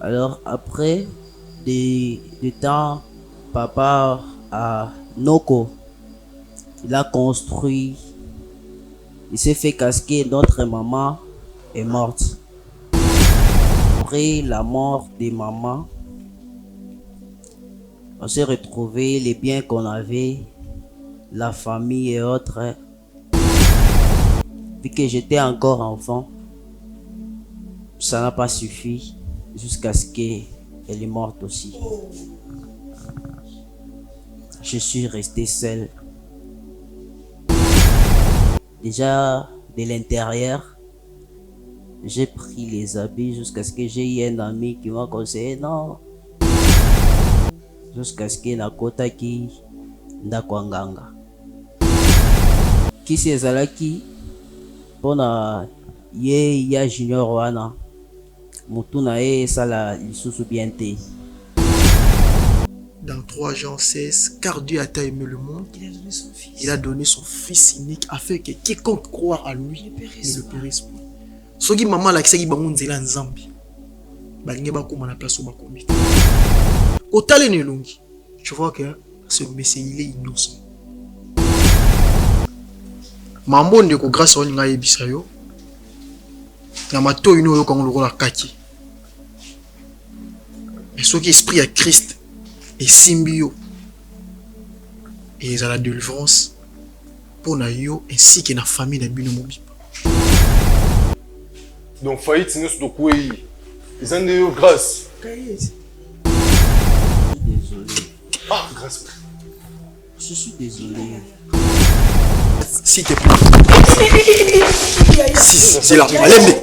Alors après des temps, papa à Noko, il a construit, il s'est fait casquer, notre maman est morte. Après la mort de maman, on s'est retrouvé les biens qu'on avait, la famille et autres. Vu que j'étais encore enfant, ça n'a pas suffi jusqu'à ce qu'elle est morte aussi. Je suis resté seul. Déjà de l'intérieur, j'ai pris les habits jusqu'à ce que j'ai eu un ami qui m'a conseillé non. Jusqu'à ce que nakota qui ndakwanganga. Qui c'est Zalaki? Pona ye ya junior wana. Mutuna e sala lisusu bien te. Dans 3 Jean 16, car Dieu a tant aimé le monde, il a donné son fils unique afin que quiconque croit à lui ne périsse point. Soki maman la kisaki bango nzela nzambi. Balinge bakoma na place où bakomi. Otale ne longi. Tu vois que ce monsieur il est innocent. Mambo ndeko grâce à olinga yebisa yo. Na mato ino yo kango lokola kaki. Mais soki esprit à Christ et Simbio et à la délivrance pour na yo ainsi que na famille de bino mobiba. Donc faillite nous de quoi ils ont de grâce. Désolé. Ah grâce. Je suis désolé. S'il te plaît. C'est là. Allez.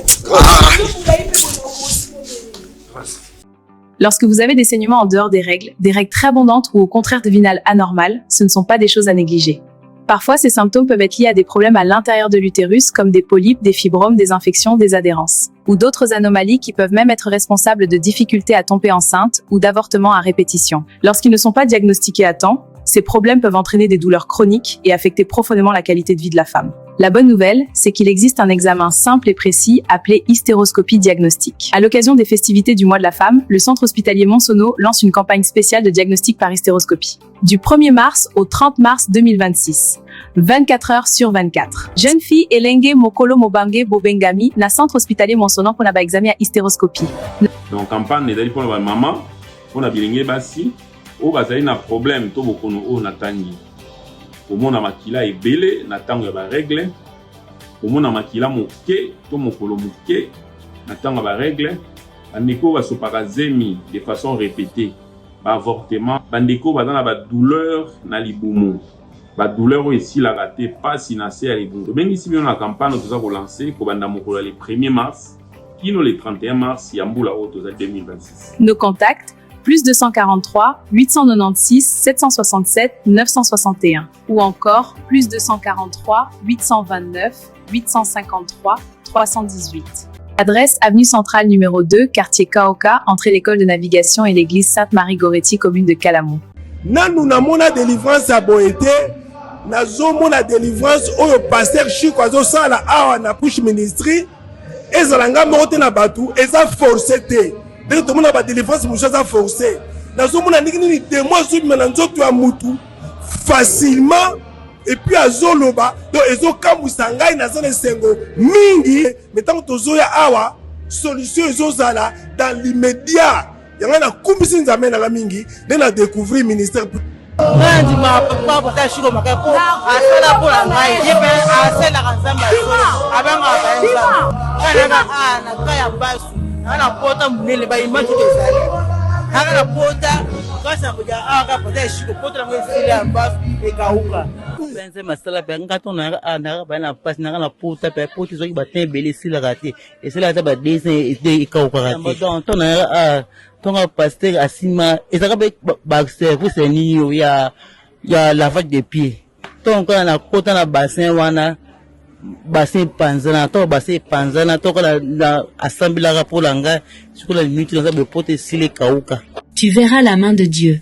Lorsque vous avez des saignements en dehors des règles très abondantes ou au contraire devinales anormales, ce ne sont pas des choses à négliger. Parfois, ces symptômes peuvent être liés à des problèmes à l'intérieur de l'utérus comme des polypes, des fibromes, des infections, des adhérences, ou d'autres anomalies qui peuvent même être responsables de difficultés à tomber enceinte ou d'avortements à répétition. Lorsqu'ils ne sont pas diagnostiqués à temps, ces problèmes peuvent entraîner des douleurs chroniques et affecter profondément la qualité de vie de la femme. La bonne nouvelle, c'est qu'il existe un examen simple et précis appelé hystéroscopie diagnostique. À l'occasion des festivités du mois de la femme, le centre hospitalier Monsonneau lance une campagne spéciale de diagnostic par hystéroscopie. Du 1er mars au 30 mars 2026. 24 heures sur 24. Jeune fille Elenge Mokolo Mobange Bobengami na centre hospitalier Monsonneau pour la examen à hystéroscopie. Donc campagne est pour la maman, pour la bilenge basi, ou bazali na problème to bokono o natangi. Omona makila ebele na tango ya ba règle. Omona makila moke to mokolo moke na tango ya ba règle. Bandeko ba sopaka zemi de façon répétée. Ba avortement, bandeko ba na ba douleur na libumu. Ba douleur ici la raté pas sinacé à libumu. Même ici bien la campagne nous a relancé ko banda mokolo le 1er mars, kino le 31 mars yambula auto za 2026. Nos contacts plus 243 896 767 961 ou encore plus 243 829 853 318. Adresse avenue centrale numéro 2, quartier Kaoka, entrée l'école de navigation et l'église Sainte-Marie-Goretti, commune de Kalamou. Nanu namona délivrance à Boété, nazomona délivrance oyo pasteur Chico azosala awa na push ministry, ezalanga mote na batu, eza forcé te. Dès que tout le monde a des délivrances, nous sommes forcés. Nous avons des mois facilement. Et puis à Zoloba, donc ils ont kamusanga, ils ont sengo mingi. Mais tant que tu as awa solution, ils ont zala dans l'immédiat. Il y a un kumbisin zamé na mingi, nous avons découvert le ministère. Ana pota munele ba image ezali ana pota kasa kuja aka pota shiko pota na mwezi ya mbafu ekauka benze masala pe ngato na ana ba na pas na pota pe pota zo ba tembele sila rate et cela ta ba dessin ekauka rate donc ton na ton pasteur asima ezaka ba service ni yo ya lavage de pieds donc na pota na bassin wana bassin panzana to bassin panzana to la assemblée la pour langa sur la minute dans le pote sile kauka. Tu verras la main de Dieu.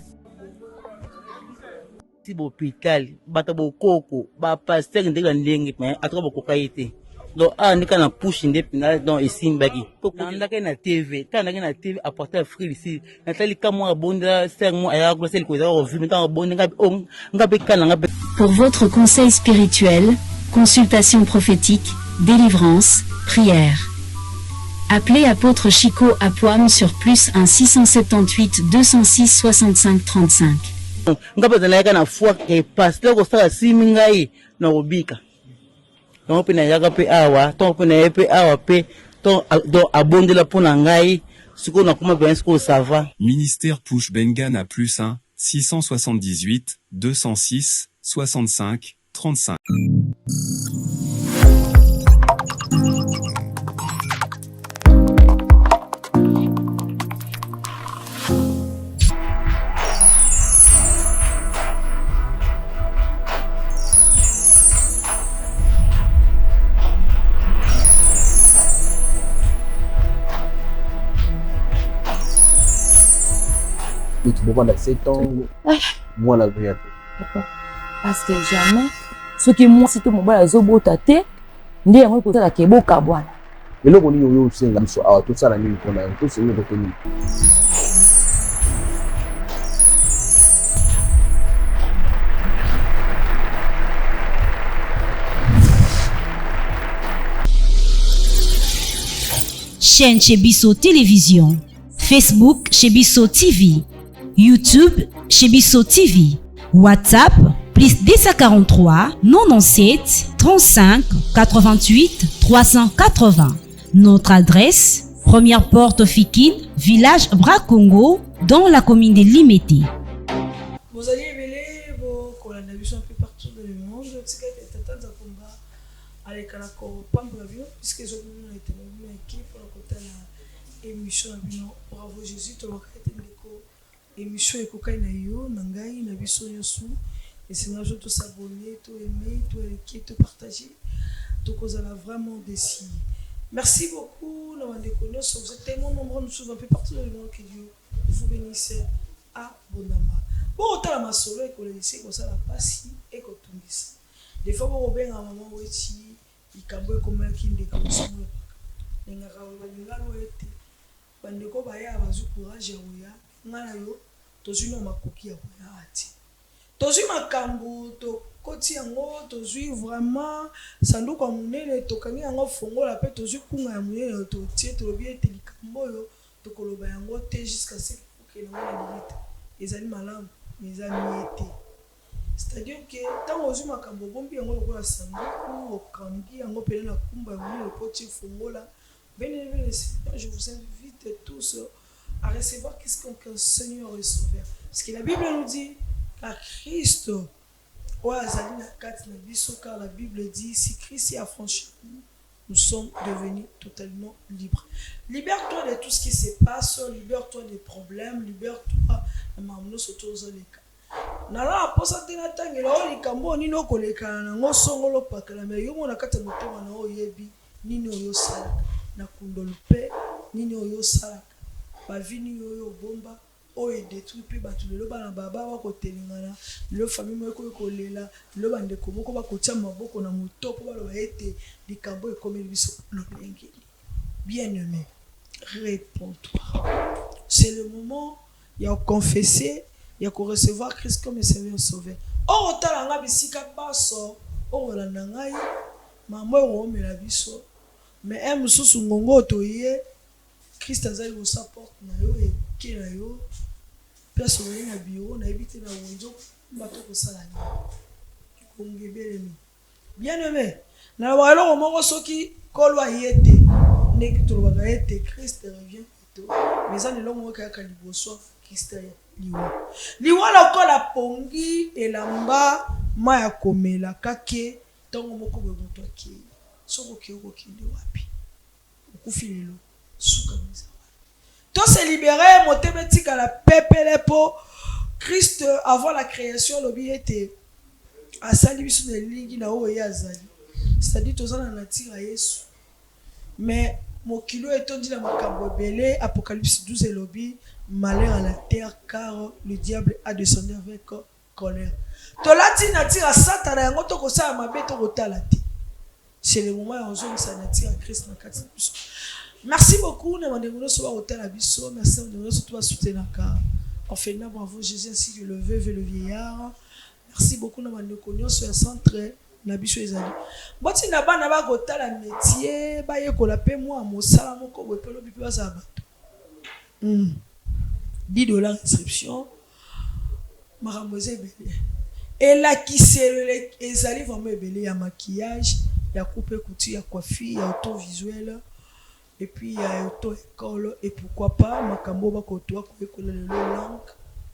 Si l'hôpital bata bo koko ba pasteur ndeka ndenge mais atro bo kokaité donc ndika na push ndepina donc esimbaki ndaka na TV ndaka na TV apporter free ici natali kamo abonda 5 mois aya ko sel ko za revu maintenant abonda ngabe kana ngabe. Pour votre conseil spirituel, consultation prophétique, délivrance, prière. Appelez apôtre Chico à Poam sur +1 678 206 65 35. Ngabe zana na foi ke pasteur ko sala simingai na obika. Donc pena yaka pe awa, donc pena pe awa pe donc abondela pona ngai siko na kuma bien siko ça va. Ministère Push Bengan à +1 678 206 65 35. Pendant 7 ans, moi la vie. Parce que jamais, ce qui moi c'est que mon bas zobo tate, ndi yango ko tala ke boka bwana. Lelo ko ni yo senga biso awa to sala nini kona to senga ko ni. Chaîne chez Bisso Télévision, Facebook chez Bisso TV, YouTube chez Bisso TV, WhatsApp +243 97 35 88 380. Notre adresse, première porte Fikine, village Bracongo, dans la commune de Limete. Vous allez éveiller vos colonations un peu partout dans le monde. C'est que tu as des combats avec la Pambravio, puisque les autres ont été équipés pour la côté de l'émission. Bravo Jésus, tu as été émission et cocaïne na yo, nangai, na biso yosu. Et c'est là tout s'abonner, tout aimer, tout liker, tout partager. Tout cause là vraiment décis. Merci beaucoup, nous vous êtes tellement nombreux, nous sommes un peu partout dans le monde que Dieu vous bénisse abondamment. Bon, autant la masolo et qu'on laisse comme ça la passe et qu'on tourne ça. Des fois, on va à maman où il cambo comme un qui ne comme ça. Les gars, on va nous aider. Bandeko baya abazu courage ya oya. Ngana yo, tozui na makoki ya oya ati. Tozui makambu to koti yango tozui vraiment sanduku ya munene tokangi yango fongola pe tozui kunga ya munene to tie to bien telikambo yo to koloba yango te jusqu'à ce que na limite ezali malamu ezali yete. C'est-à-dire que tant ozui makambo bombi yango lokola sanduku okangi yango pele na kumba ya munene po tie fongola. Venez, je vous invite tous à recevoir qu'est-ce qu'un Seigneur et Sauveur. Parce que la Bible nous dit qu'à Christ, car la Bible dit, si Christ y a franchi, nous sommes devenus totalement libres. Libère-toi de tout ce qui se passe, libère-toi des problèmes, libère-toi de mamno soto zoleka. Nala posa tena tangela oli kambo nino koleka na ngosongolo pakala me yomo na kata motema na oyebi nini oyo sala na kundolupe nini oyo sala ba vini oyo bomba oyo détruit pe batu lelo bana baba wa kotelingana le famille mo ko lela le bande ko moko ba kotia maboko na motopo ba lo ete likambo e comme biso no bengi. Bien-aimé, réponds-toi. C'est le moment il y a confesser, il y a recevoir Christ comme Seigneur Sauveur. O otalanga bisika baso o olanda ngai mamo o mela biso. Mais un mususu ngongo toye Christ azali au support na yo et ki na yo place oyo na bio na ebité na wonzo bato ko sala ni kongebelemi. Bien-aimé, na walo moko soki kolwa yete nek to ba yete Christ revient plutôt mais ça ne longo ka liboso Christ liwa la kola pongi elamba maya komela kake tongo moko be moto ki soko kioko kinde wapi ukufilelo suka miza to se libérer motebe tika la pepele po Christ avant la création lobi était asali biso na lingi na oyo yazali c'est-à-dire tozana na tira Yesu mais mokilo etondi na makambo belé Apocalypse 12 lobi malheur à la terre car le diable a descendu avec colère to lati na tira satana yango to ko sa mabe to ko talati. c'est le moment où on s'en attire à Christ dans 4 biso. Merci beaucoup na mandengolo so ba hôtel à biso, merci mandengolo so to soutenir ka. On fait na bravo Jésus ainsi que le veuve et le vieillard. Merci beaucoup na mandengolo so ya centre na biso ezali. Boti na bana ba kotala métier, ba yekola pe moi mosala moko bo pelo bipi ba za bato. $10 inscription. Maramose ebele. Et là qui c'est ezali vraiment ebele ya maquillage, ya coupe couture, ya coiffure, ya auto visuel. Et puis il y a auto-école et pourquoi pas makambo bakotoa ko école le langue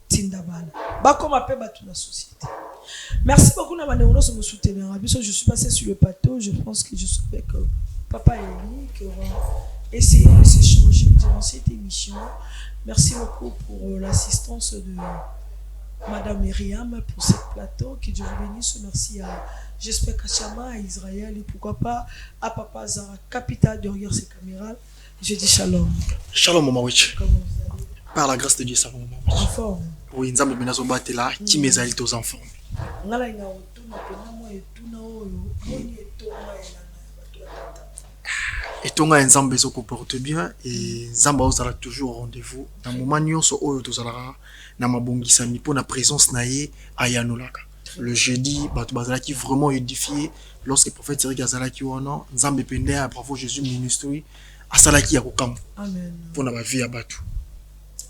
tindabana bakoma pe batu na société. Merci beaucoup na bande on me soutenir. Je suis passé sur le plateau, je pense que je suis avec papa Eli qui aura essayé de s'échanger durant cette émission. Merci beaucoup pour l'assistance de Madame Myriam pour ce plateau, que Dieu vous bénisse. Merci à j'espère Kachama, à Israël et pourquoi pas à Papa Zara, capitale derrière ces caméras. Je dis shalom. Shalom, Mama Witch. Comment vous allez? Par la grâce de Dieu, ça va, Mama Witch. En forme. Oui, nous avons besoin de là, qui mes alliés aux enfants. Et ton ensemble se comporte bien et Zamba sera toujours au rendez-vous. Dans le moment où nous sommes tous à la na mabongisa mi pour la présence naie à Yanolaka. Le jeudi, Batu Bazalaki vraiment édifié lorsque le prophète Eric Azalaki wana Nzambe pende à bravo Jésus ministry à Salaki Yakokam. Amen. Pour la vie à Batu.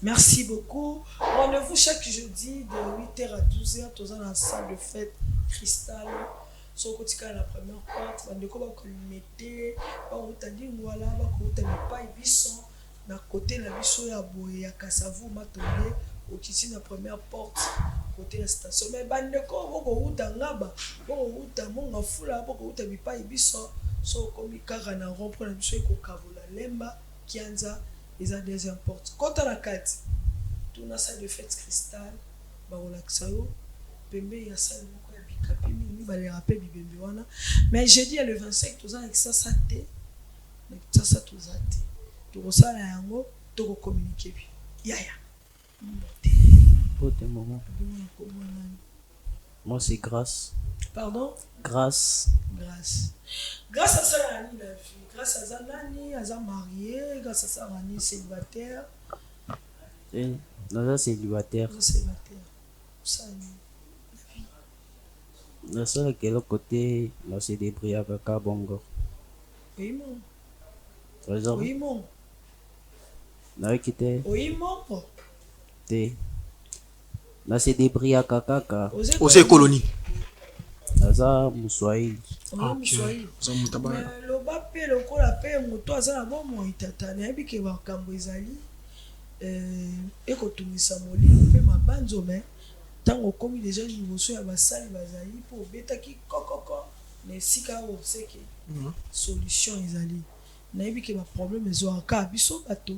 Merci beaucoup. Rendez-vous chaque jeudi de 8h à 12h dans la salle de fête Cristal. Sur côté la première porte, on découvre que le mettez, on t'a dit voilà, on t'a pas ibisson, na côté la bisso ya boye ya Kasavu m'a tombé au kiti na première porte côté la station. Mais bandeko boko uta ngaba, boko uta monga fula, boko uta bipa ibisson, so komi kara na rompre na bisso ko kavola lemba kianza les a deuxième porte. Quand à la 4, tout na salle de fête Cristal, ba relaxayo, pembe ya salle mais jeudi le 25 tous avec ça thé mais ça tous à thé tout ça là yango tout communiquer ya moi c'est grâce. Pardon? Grâce à ça la vie, grâce à Zanani à marié, grâce à ça Rani célibataire et non célibataire ça la seule qui est l'autre côté, là c'est débrouillé avec un bongo. Oui, mon. Raison. Oui, mon. Là qui était. Oui, mon. T'es. Là c'est débrouillé avec kaka. Osé colonie. Là ça, Moussoaï. Ah, Moussoaï. Mais le bapé, le col à paix, mon toit, ça là, bon, mon itatane, et puis qu'il va Kambouizali. Et quand tu me samoli, on fait ma bande, mais. Tant qu'on commis déjà niveau sur la salle bazali pour bêta qui kokoko mais si ka o c'est que solution ezali na yebi que ba problème ezo aka biso bato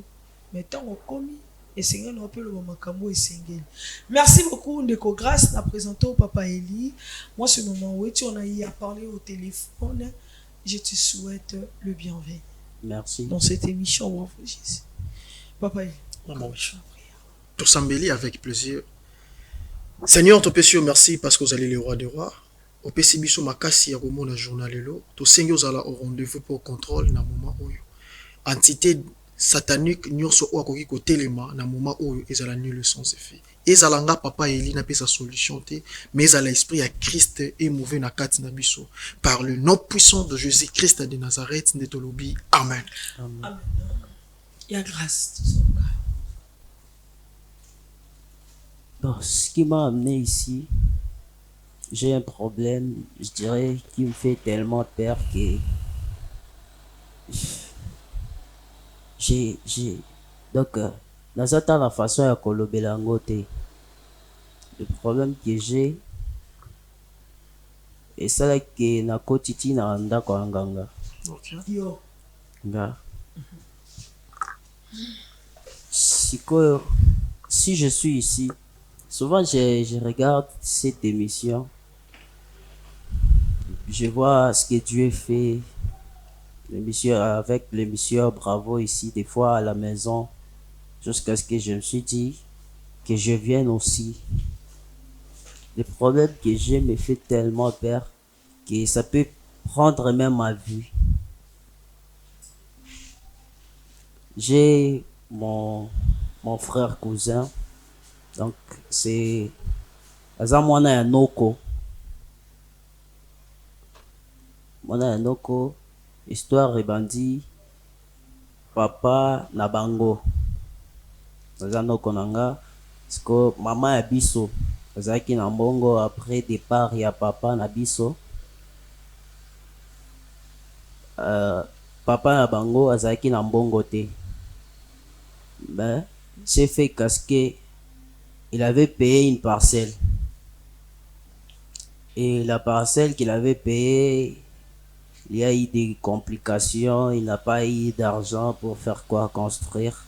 mais tant qu'on commis et seigneur on peut le makambo et singeli. Merci beaucoup Ndeko Grâce na présenté au papa Eli. Moi ce moment où tu on a eu à parler au téléphone, je te souhaite le bienvenu. Merci. Dans cette émission bravo Jésus. Papa Eli. Maman oui. Tout s'embellit avec plaisir. Seigneur, te pèse merci parce que vous allez le roi des rois. Au pèse biso makasi ya komona journal lelo. To sengi ozala au rendez-vous pour contrôle na moment oyo. Entité satanique nyonso o akoki ko telema na moment oyo ezala nul sans effet. Ezala nga papa Eli na pesa solution te, mais ezala l'esprit à Christ et mouvé na kati na biso par le nom puissant de Jésus-Christ de Nazareth ndetolobi. Amen. Amen. Il y a grâce. Bon, ce qui m'a amené ici, j'ai un problème, je dirais, qui me fait tellement peur que donc dans la façon à kolobelangote, le problème que j'ai et ça là que na kotiti na anda kwa nganga. OK. Yo. Nga. Si je suis ici, souvent je regarde cette émission, je vois ce que Dieu fait, l'émission avec l'émission Bravo ici, des fois à la maison, jusqu'à ce que je me suis dit que je vienne aussi. Le problème que j'ai me fait tellement peur que ça peut prendre même ma vie. J'ai mon frère cousin, donc c'est aza mwana ya noko. Mwana ya noko, histoire ebandi papa na bango aza noko nanga, siko mama ya biso azalaki na mbongo après départ ya papa na biso. Papa na bango azalaki na mbongo te, mais c'est fait parce que il avait payé une parcelle, et la parcelle qu'il avait payée, il y a eu des complications, il n'a pas eu d'argent pour faire quoi construire.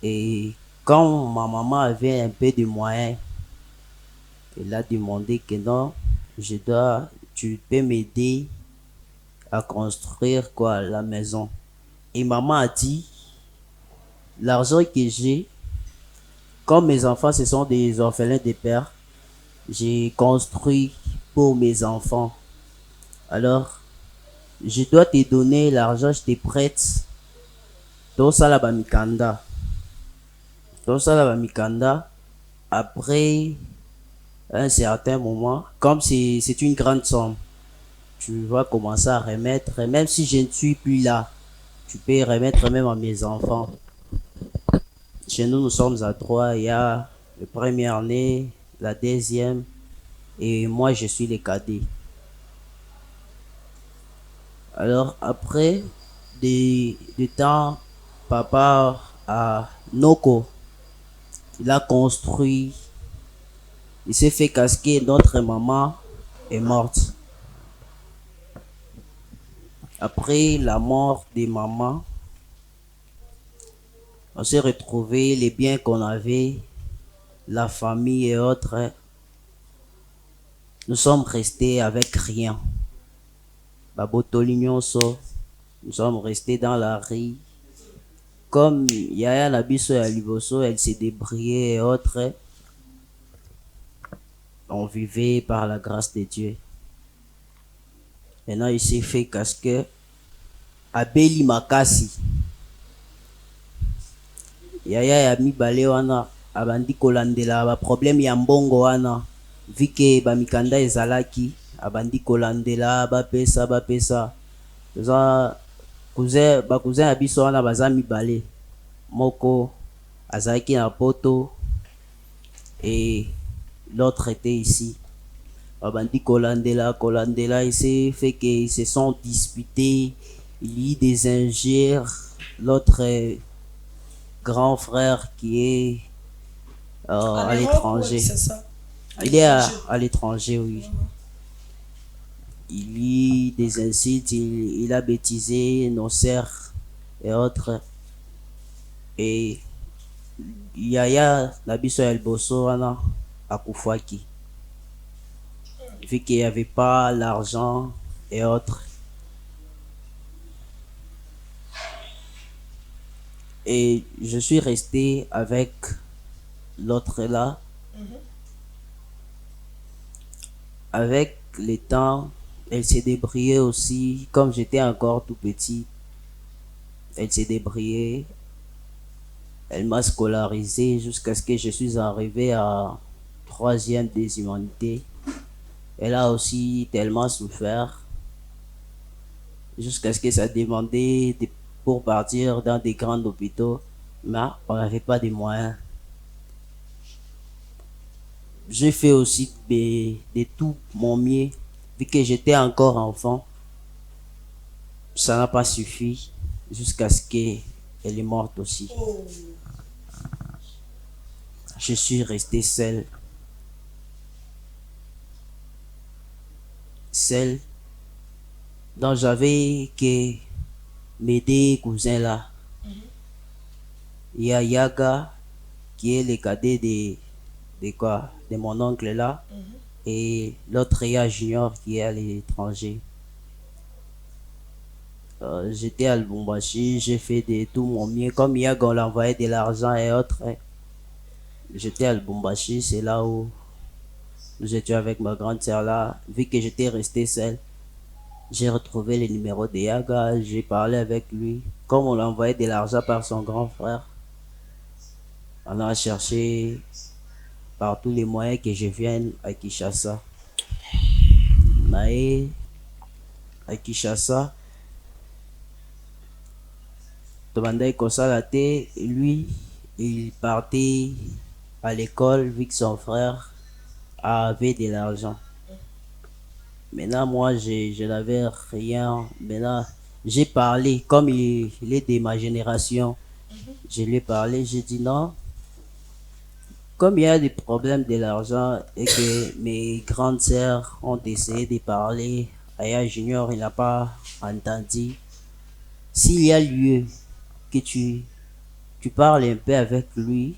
Et quand ma maman avait un peu de moyens, elle a demandé que non, tu peux m'aider à construire quoi, la maison. Et maman a dit, l'argent que j'ai, comme mes enfants ce sont des orphelins de père, j'ai construit pour mes enfants. Alors, je dois te donner l'argent, je te prête. Tout ça là-bas mikanda. Tout ça là-bas mikanda. Après un certain moment, comme c'est une grande somme, tu vas commencer à remettre, même si je ne suis plus là, tu peux remettre même à mes enfants. Chez nous, nous sommes à 3. Il y a le premier né, la deuxième, et moi, je suis le cadet. Alors, après des temps, papa à Noko, il a construit, il s'est fait casquer, notre maman est morte. Après la mort de maman, on s'est retrouvé les biens qu'on avait, la famille et autres. Nous sommes restés avec rien. Nous sommes restés dans la rue. Comme Yaya Nabiso et Aliboso, elle s'est débrouillée et autres. On vivait par la grâce de Dieu. Maintenant, il s'est fait casque Abeli Makasi. Yaya ya mibale wana abandi kolandela ba problème ya mbongo wana, vu que ba mikanda ezalaki abandi kolandela bapesa za cousin ya biso wana baza mibale, moko azalaki na poto et l'autre était ici. Abandi kolandela, il s'est fait qu'ils se sont disputés, il y a eu des injures. L'autre grand frère qui est à l'étranger. Il est à l'étranger, oui. Il y a des insultes, il a bêtisé nos sœurs et autres. Et Yaya Nabiso Elboso à Koufouaki. Vu qu'il n'y avait pas l'argent et autres. Et je suis resté avec l'autre là. Avec le temps, elle s'est débrouillée aussi. Comme j'étais encore tout petit, elle s'est débrouillée. Elle m'a scolarisé jusqu'à ce que je suis arrivé à 3e des humanités. Elle a aussi tellement souffert jusqu'à ce que ça demandait pour partir dans des grands hôpitaux, mais on n'avait pas de moyens. J'ai fait aussi de tout mon mieux, vu que j'étais encore enfant. Ça n'a pas suffi jusqu'à ce qu'elle est morte aussi. Je suis resté seul. Seul. Donc j'avais que mes deux cousins là. Il y a Yaga qui est le cadet de mon oncle là. Et l'autre Ya Junior qui est à l'étranger. J'étais à Lubumbashi, j'ai fait de tout mon mieux. Comme Yaga on l'envoyait de l'argent et autres. J'étais à Lubumbashi, c'est là où nous étions avec ma grande sœur là. Vu que j'étais resté seul, J'ai retrouvé le numéro de Yaga, j'ai parlé avec lui. Comme on l'a envoyé de l'argent par son grand frère, on a cherché par tous les moyens que je vienne à Kinshasa. Mais à Kinshasa, demandait comme ça la tête, lui, il partait à l'école vu que son frère avait de l'argent. Maintenant, moi, je n'avais rien. Maintenant, j'ai parlé, comme il est de ma génération, je lui ai parlé, j'ai dit non. Comme il y a des problèmes de l'argent et que mes grandes sœurs ont essayé de parler, Aya Junior, il n'a pas entendu. S'il y a lieu que tu parles un peu avec lui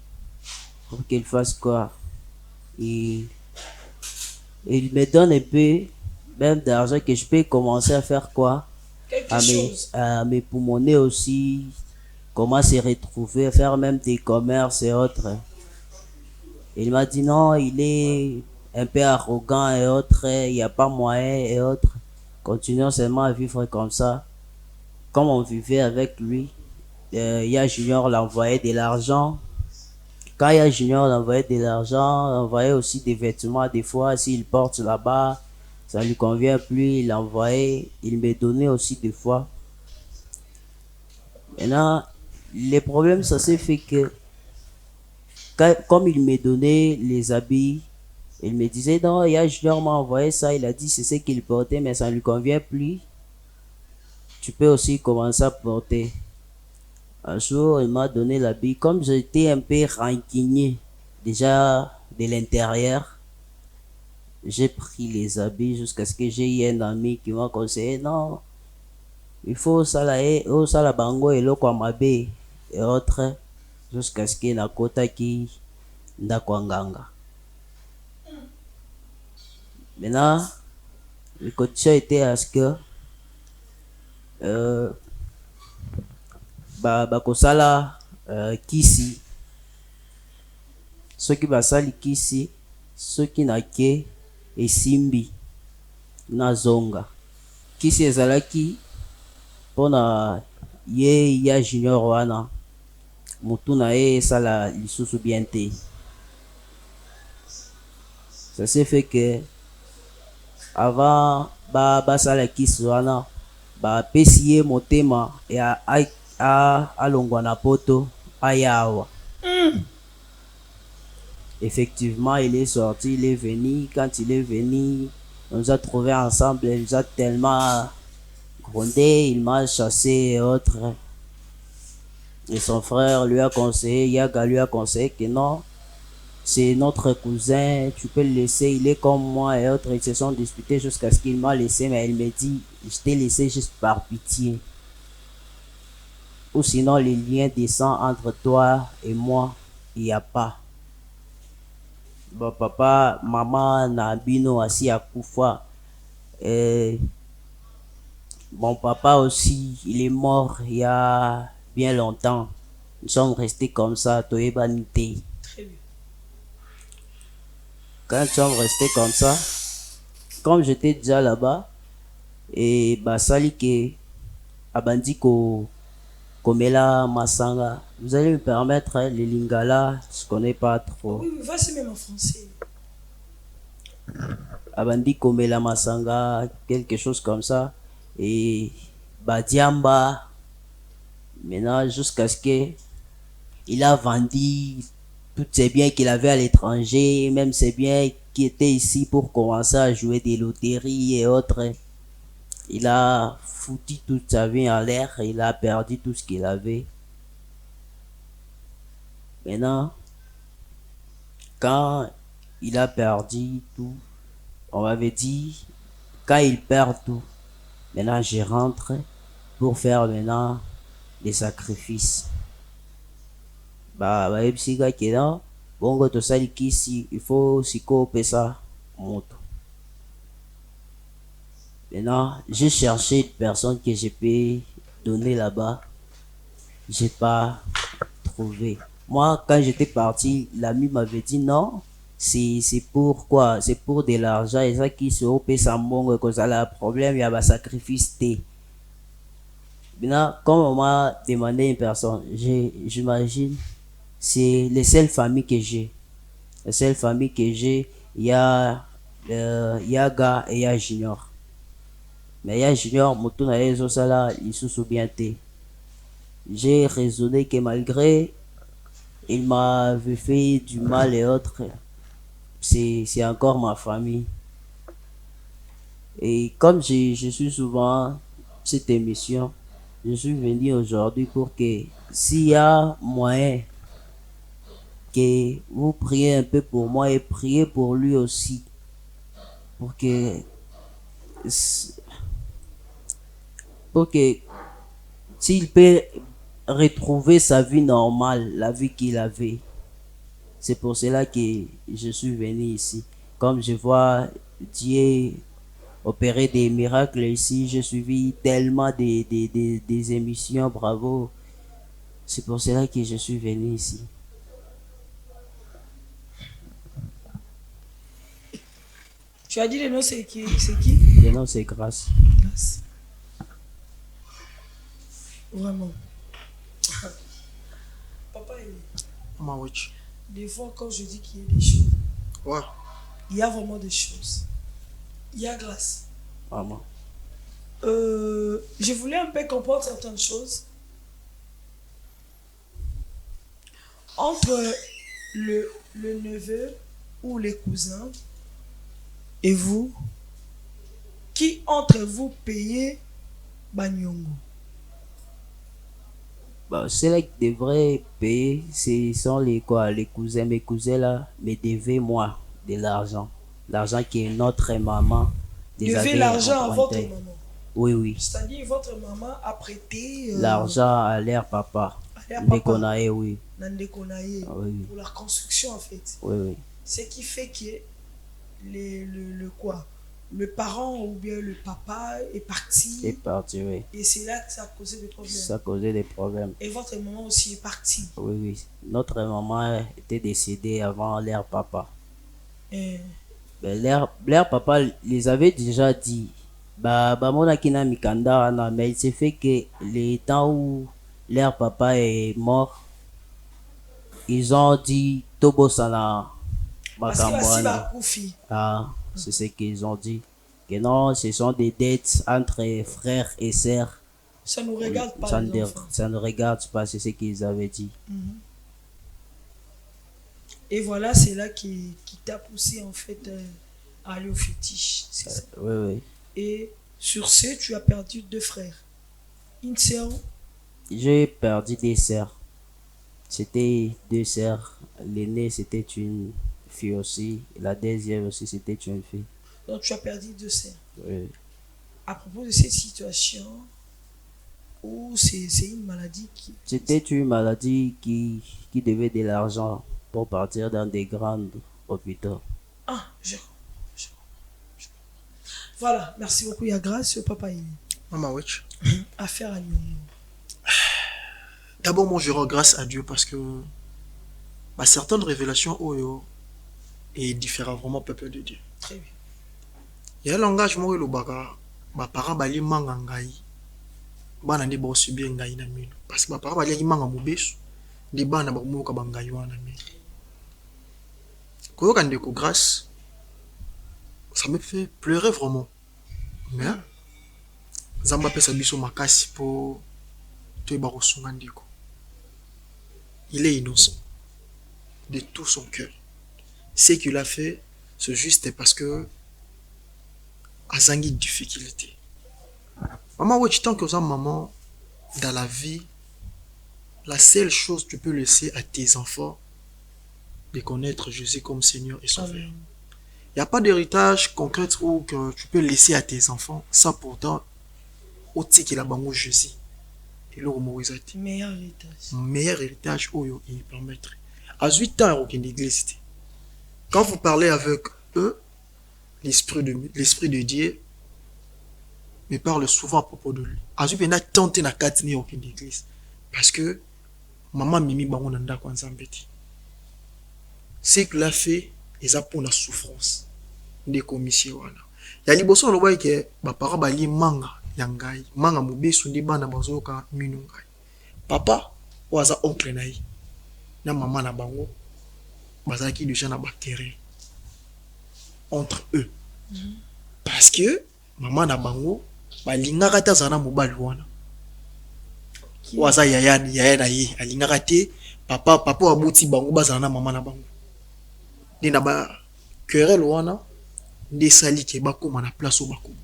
pour qu'il fasse quoi, il me donne un peu même d'argent que je peux commencer à faire quoi, à me poumonner aussi, comment se retrouver, faire même des commerces et autres. Il m'a dit non, il est un peu arrogant et autres, il n'y a pas moyen et autres. Continuons seulement à vivre comme ça. Comme on vivait avec lui, Ya Junior l'envoyait de l'argent. Quand Ya Junior l'envoyait de l'argent, l'envoyait aussi des vêtements. Des fois, s'il porte là-bas, ça lui convient plus, il l'envoyait. Il me donnait aussi des fois. Maintenant, le problème, ça s'est fait que comme il me donnait les habits, il me disait non, Ya Junior m'a envoyé ça, il a dit c'est ce qu'il portait, mais ça ne lui convient plus. Tu peux aussi commencer à porter. Un jour, il m'a donné l'habit. Comme j'étais un peu rancunier déjà de l'intérieur, j'ai pris les habits jusqu'à ce que j'ai eu un ami qui m'a conseillé non, il faut ça la bango et l'eau comme et autres, jusqu'à ce qu'il n'a kota qui ndakwanganga. Maintenant, le condition était à ce que bakosala kisi soki basali kisi soki nake esimbi na zonga kisi ezalaki mpona ye Ya Junior wana mutu na ye esala lisusu bien te. Ça s'est fait que avant basala kisi wana bapesi ye motema ya alongwa na poto ayawa. Effectivement, il est sorti, il est venu. Quand il est venu, on nous a trouvés ensemble, il nous a tellement grondé, il m'a chassé et autres. Et son frère lui a conseillé, Yaga lui a conseillé que non, c'est notre cousin, tu peux le laisser, il est comme moi et autres. Ils se sont disputés jusqu'à ce qu'il m'a laissé, mais il me dit, je t'ai laissé juste par pitié. Ou sinon, les liens descendent entre toi et moi, il n'y a pas. Bon, papa, maman, Nabino, assis à Koufa. Mon papa aussi, il est mort il y a bien longtemps. Nous sommes restés comme ça, Toebanité. Très bien. Quand nous sommes restés comme ça, comme j'étais déjà là-bas, et Basali que Abandiko Komela Masanga, vous allez me permettre, les Lingala, je connais pas trop. Oui, vas-y même en français. Abandi Komela Masanga, quelque chose comme ça. Et Badiamba, maintenant jusqu'à ce que il a vendu tous ses biens qu'il avait à l'étranger, même ses biens qui étaient ici pour commencer à jouer des loteries et autres. Il a foutu toute sa vie en l'air, il a perdu tout ce qu'il avait. Maintenant, quand il a perdu tout, on m'avait dit, quand il perd tout, maintenant je rentre pour faire maintenant des sacrifices. Bayebisika kena bongo tosali kisi, il faut sikope ça moto. Maintenant, j'ai cherché une personne que je peux donner là-bas. J'ai pas trouvé. Moi, quand j'étais parti, l'ami m'avait dit non, c'est pour quoi? C'est pour de l'argent et ça qui se repère sans monde que ça a problème, il y a un sacrifice T. Maintenant, comme on m'a demandé une personne, j'imagine, c'est les seules familles que j'ai. Les seules familles que j'ai, il y a Gars et il y a Junior. Mais il y a Junior, Moto na yezo sala, il se souvient T. J'ai raisonné que malgré il m'avait fait du mal et autres, c'est encore ma famille. Et comme je suis souvent cette émission, je suis venu aujourd'hui pour que s'il y a moyen que vous priez un peu pour moi et priez pour lui aussi, pour que s'il peut retrouver sa vie normale, la vie qu'il avait. C'est pour cela que je suis venu ici. Comme je vois Dieu opérer des miracles ici, j'ai suivi tellement des émissions, bravo. C'est pour cela que je suis venu ici. Tu as dit le nom, c'est qui? Le nom, c'est Grâce. Grâce. Vraiment. Papa, des fois, quand je dis qu'il y a des choses, ouais. Il y a vraiment des choses. Il y a Grâce. Vraiment. Je voulais un peu comprendre certaines choses. Entre le neveu ou les cousins et vous, qui entre vous payez Banyongo? Bah, c'est là qui devrait payer, ce sont les cousins. Mes cousins là me devaient moi de l'argent. L'argent qui est notre maman. Devez l'argent à votre maman. Oui. C'est-à-dire votre maman a prêté l'argent à leur papa. Ndekonaye, oui. Oui. Pour la construction en fait. Oui. Ce qui fait que le parent ou bien le papa est parti. Oui. Et c'est là que ça a causé des problèmes. Ça a causé des problèmes. Et votre maman aussi est partie. Oui. Notre maman était décédée avant leur papa. Leur papa les avait déjà dit. Mais il s'est fait que les temps où leur papa est mort, ils ont dit Tobosana. C'est ce qu'ils ont dit. Que non, ce sont des dettes entre frères et sœurs. Ça ne nous regarde pas. Ça ne regarde pas, c'est ce qu'ils avaient dit. Et voilà, c'est là qui t'a poussé en fait à aller au fétiche. C'est ça. Oui. Et sur ce, tu as perdu 2 frères. Une sœur. J'ai perdu des sœurs. C'était 2 sœurs. L'aînée, c'était une fille aussi. La deuxième aussi, c'était une fille. Donc tu as perdu 2 sœurs. Oui. À propos de cette situation, où c'est une maladie qui... C'était une maladie qui devait de l'argent pour partir dans des grands hôpitaux. Je comprends. Voilà, merci beaucoup, il y a grâce, papa. Maman Witch. Affaire à nous. D'abord, moi je rends grâce à Dieu parce que certaines révélations est différent vraiment peuple de Dieu. Très bien. Il y a un langage moi le baga parents bali manga ngai bana ndi bo subir ngai na mino parce que parents bali manga mobesu ndi bana ba mo ka bangai wana mino ko kande ko grâce ça me fait pleurer vraiment mais zamba pesa biso makasi po to ba kosunga ndiko il est innocent de tout son cœur. Ce qu'il a fait c'est juste parce que azangi difficulté. Maman, ouais, tant que ça, maman, dans la vie, la seule chose que tu peux laisser à tes enfants, de connaître Jésus comme Seigneur et Sauveur. Il n'y a pas d'héritage concret ou que tu peux laisser à tes enfants, ça pourtant, au titre la bango Jésus. Et le meilleur héritage. Meilleur héritage, il permettrait. À 8 ans, aucune église. Quand vous parlez avec eux, l'esprit de Dieu me parle souvent à propos de lui. Azu pena tenter na katini aucune église parce que maman mimi bango nanda kwa nzambeti. Ce qu'il a fait eza mpona souffrance nde komisie wana ya liboso alobai ke bapara balie manga ya ngai manga mobesu nde bana bazoyoka minu ngai papa oyo aza oncle na ye na mama na bango bazalaki déjà na baterrain entre eux parce que mama na bango balingaka te azala na mobali wana oyo aza yaya na ye alingaka te papa abuti bango bazala na mama na bango nde na baquerelle wana nde esali ke bakóma na place oyo bakóma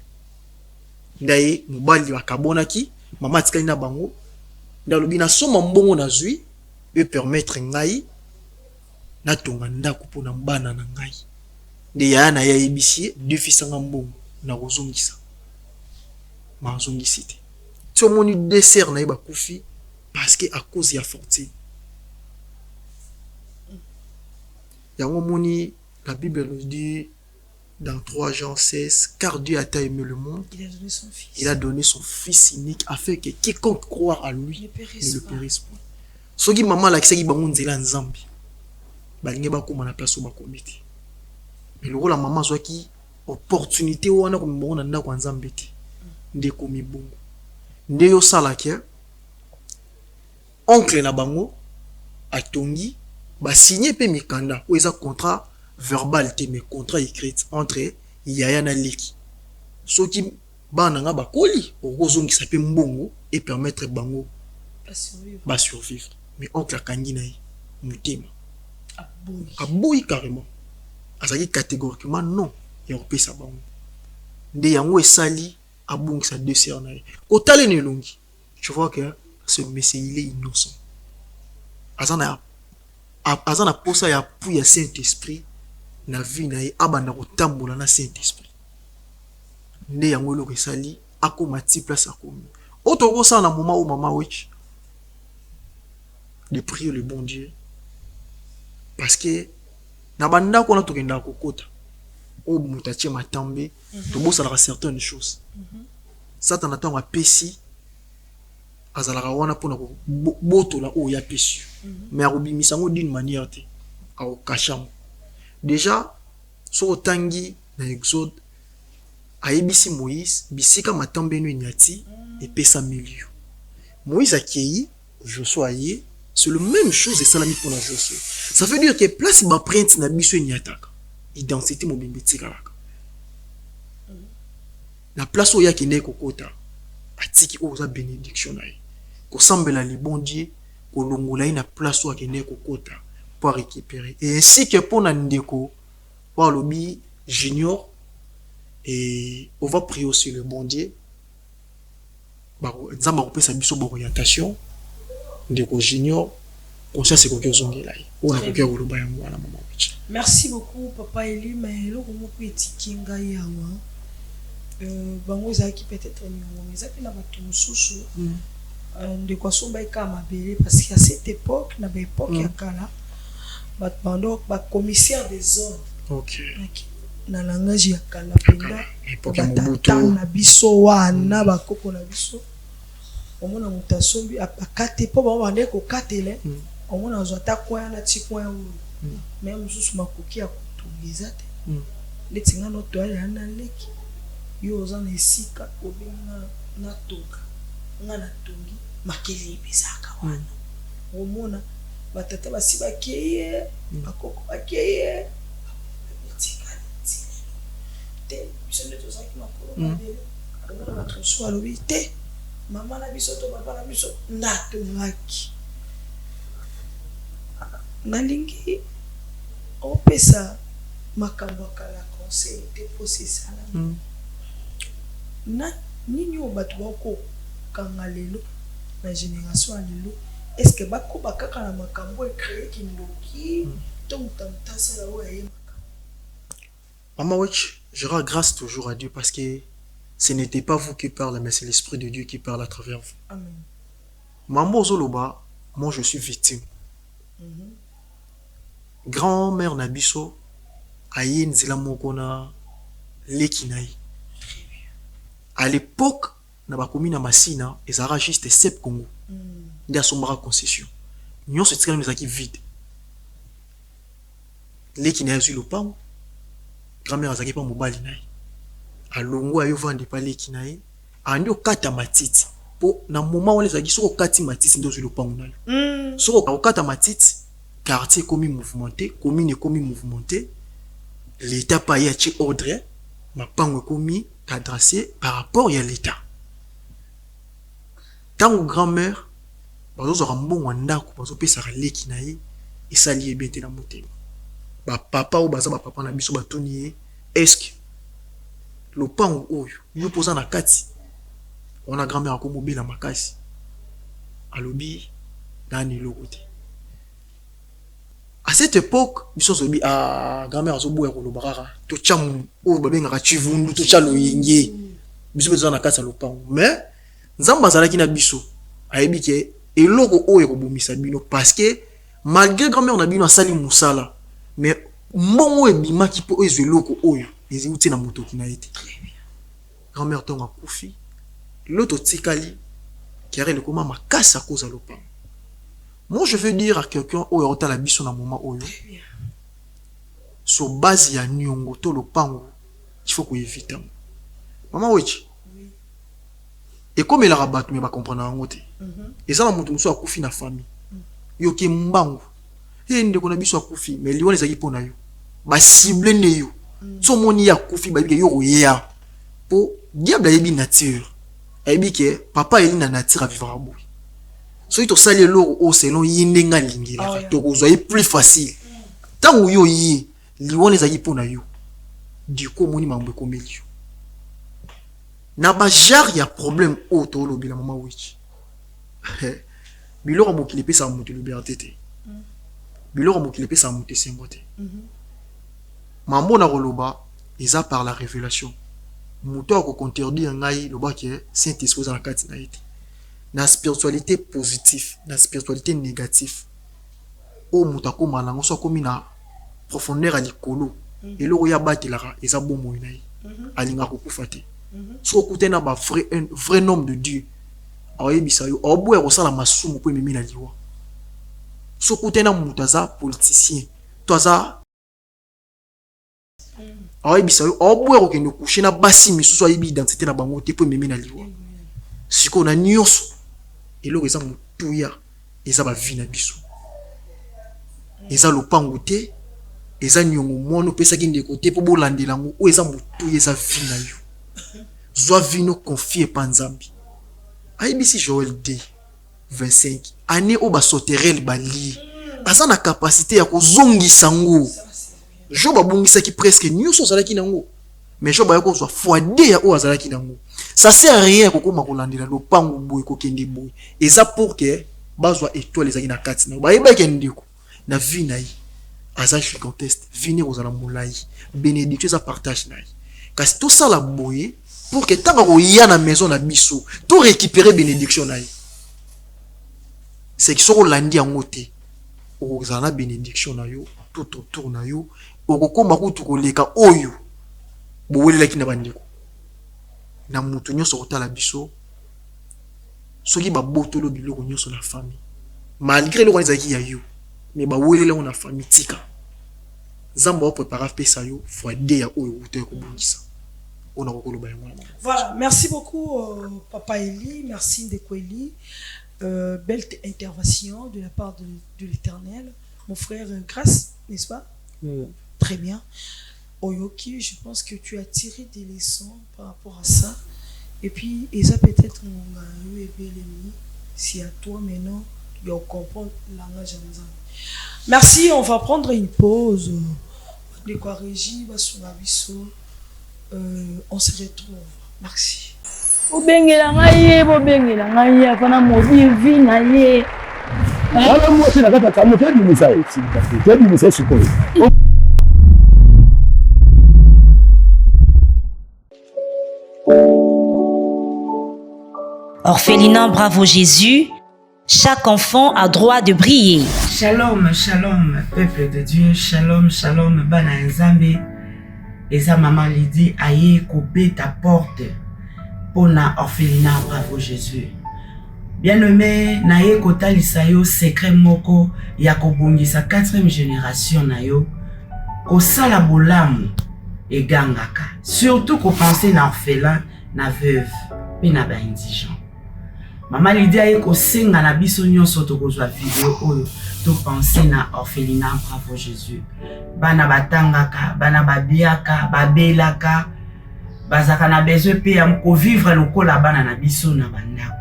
nde ye mobali bakabonaki mama atikali na bango nde alobi nasomba mbongo nazwi epermettre ngai natonga ndako mpona bana na ngai nde yaya na ye ayebisi ye defisanga mbongo na kozongisa mazongisi te ti omoni dessert na ye bakufi parce que à cause ya fortune yango moni la Bible nous dit dans 3 Jean 16 car Dieu a tant aimé le monde il a donné son fils unique afin que quiconque croire à lui ne périsse point soki mama alakisaki bango nzela nzambe balingi bakóma na place oyo bakomi te mais lokola mama azwaki opportunité wana komi bango na ndako ya nzambe te nde komi bongo nde yosalaki oncle na bango atongi basigné mpe mikanda oyo eza contrat verbal te mais contrat écrit entre yaya na leki soki bana nga bakoli okozongisa mpe mbongo et permettre bango basurvivre mais oncle akangi na ye motema aboyi carrément azalaki catégoriquement non ya kopesa bango nde yango esali abongisa deux sœurs na ye kotala na elongi je vois que ce monsieur il est innocent aza na posa ya pu ya Saint-Esprit na vie na ye abanda kotambola na Saint-Esprit nde yango eloko esali akóma ti place akomi oyo tokosala na moment oyo mama wech de prier le bon Dieu parce que na bandako wana tokendaka kokota oyo moto atie matambe tobosalaka certaines choses satana ntango apesi azalaka wana mpona kobotola oyo ya pesi mais akobimisa yango d'une manière te akokashango déjà soki otangi na exode ayebisi Moïse bisika matambe eno enyati epesa milio Moïse akei Josué aye c'est le même chose esalami mpona Josué ça veut dire que place baprinte na biso enyataka identité mobimba etikalaka na place oyo akendeki kokota atiki oyo oza bénédiction na ye kosambela le bon Dieu kolongola ye na place oyo akendeki kokota po récupérer et ainsi que mpona ndeko po alobi junior et on va prier aussi le bon Dieu nzambe akopesa biso baorientation ndeko junior conscience ekoki ozongela ye oyo nakoki ya koloba yango wana mama wichi. Merci beaucoup papa Eli mais eloko moko etiki ngai awa bango ezalaki peut-être niongo mais ezalaki na bato mosusu ndeko asomba eka mabele parce qu'à cette époque na baépoque ya kala bato bando bacommissaire des ordres na langage ya kala mpenza batata na biso wana bakoko na biso omona moto asombi akate mpo bango bandeki kokatele omona azwa ata coin na ti coin oyo me mosusu makoki ya kotonga eza te neti nga notoyala na leki yo oza na esika obenga natonga nga natongi makeli ebezaka wana omona batata basi bakeye bakoko bakeye etikali te biso nde tozalaki makolo mabele omona bato mosusu alobi te mama na biso to papa na biso natongaki nalingi opesa makambo akala conseil te posi esala na nini oyo bato bakokanga lelo na génération ya lelo estce bakoba kaka na makambo ecreye kindoki to motamuta asala oyo aye makambo. Mama Wech, je rends grâce toujours à Dieu parce que ce n'était pas vous qui parlez, mais c'est l'Esprit de Dieu qui parle à travers vous. Amen. Maman Zoloba, moi je suis victime. Grand-mère Nabiso, aye nzela mokona lekinai. À l'époque, na bakomi na masina, ezara juste 7 Congo. Nde asombara concession. Nyon se tika nous aki vide. leki na yazwi lopango grand-mère azaki pa mobali na ye alongo ayo vande pa leki na ye andi okata matiti po na moment wana ezalaki soki okati matiti nde ozwi lopango na yo soki okata matiti quartier ekomi mouvementé commune ekomi mouvementé l'état pa ye atie ordre mapango ekomi cadracier par rapport ya l'état ntango grand-mère bazozwaka mbongo ya ndako bazopesaka leki na ye esali ye bien te na motema bapapa oyo baza bapapa na biso batuni ye eske lopango oyo yo mpoza na kati wana grand-mère akomobela makasi alobi nani eloko te à cette époque biso zobi grand-mère azoboya koloba kaka totya oyo babengaka chivundu totya loyenge biso mpe toza na kati ya lopango mais nzambe azalaki na biso ayebi ke eloko oyo ekobomisa bino parce que malgré grand-mère na bino asali mosala mais mbongo ebimaki mpo ezwa eloko oyo eziuti na motoki na ye te grand-mère ntongo akufi lelo totikali kere lekoma makasi akoza lopango. Moi je veux dire à quelqu'un oyo akotala biso na moment oyo sur base ya nyongo to lopango il faut koyevita mama wechi ekomela bato me bakomprendre yango te eza na moto mosusu akufi na famille yoki mbangu ndeko na biso akufi mais liwana ezalaki mpo na yo basible nde yo so moni ya akufi bayebi ke yo koyeya po diable ayebi nature ayebi ke papa eli na nature avivra boye soki tosali eloko oyo selon ye ndenge alingilaka tokozwa ye plus facile ntango yo ye liwana ezalaki mpo na yo du coup omoni mambo ekomeli yo na bajare ya problème oyo toolobela mama wichi biloko mokili epesaka moto liberté te biloko mokili epesaka moto esengo te mambo na koloba eza par la révélation moto akocontredire ngai lobaki Saint-Esprit oza na kati na ye te na spiritualité positive na spiritualité négative oyo moto akóma nango so akomi na profondeur ya likolo eloko oyo abatelaka eza bomoi na ye alingaka kokufa te so okute na un vrai homme de Dieu aoyebisa yo aoboya kosala masumu mpo ememi na liwa so okute na moto aza politicien to aza aoyebisa yo aoboya kokende couche na basi misusu ayebi identité na bango te mpo ememi na liwa sikoyo na nyonso eloko eza motuya eza bavi na biso eza lopango te eza nyongo mwana opesaki ndeko te mpo bolandela yango oyo eza motuya eza vi na yo zwa vino confie pa nzambi ayebisi Joël D 25 année oyo basoterele balie aza na kapasité ya kozongisa ngo Job abongisaki presque nyonso ozalaki nango mais Job ayaki kozwa fois de ya oyo azalaki nango ça sert à rien kokoma kolandela lopango boye kokende boye eza pour que bazwa étoile ezalaki na kati na bayebaki ndeko na vie na ye aza gigantesque vie ne kozala molai bénédiction eza partage na ye kasi tosala boye pour que tant koya na maison na biso to récupérer bénédiction na ye c'est que soko landi yango te okozala na bénédiction na yo tout autour na yo okokoma kutu koleka oyo bowelelaki na bandeko na mutu nyonso kotala biso soki babotolo biloko nyonso na famille malgré eloko ezalaki ya yo mais bawelele na famille tika nzambe aprépara pesa yo fois de ya oyo utoye kobongisa. Voilà, merci beaucoup Papa Eli, merci Ndeko Eli. Belle intervention de la part de l'Éternel. Mon frère Grâce, n'est-ce pas? Oui. Très bien. Oyoki, je pense que tu as tiré des leçons par rapport à ça. Et puis, et ça peut-être mon mari et l'ennemi, si à toi maintenant, tu vas comprendre la langage. Merci, on va prendre une pause. De quoi Régie va sur la biseau. On se retrouve. Merci. Bobengela ngai afana modi vi na ye. Wala mwote na kata kama tedi misai. Tedi misai siko. Orphelinat Bravo Jésus, chaque enfant a droit de briller. Shalom, shalom, peuple de Dieu. Shalom, shalom, bana nzambe. Eza maman Lydie aye kobe ta porte pour na orphelinat Bravo Jésus. Bien-aimé, naye kotalisa yo secret moko ya kobongisa 4e génération na yo kosala bolamu egangaka, surtout kopense na orphelin, na veuve pe na ba indigent. Mama Lydia ye kosenga na biso nyonso tokozwa video oyo to penser na orphelinat Bravo Jésus. Bana batangaka, bana babiaka, babelaka, bazaka na besoin pe ya ko vivre lokola bana na biso na bandako.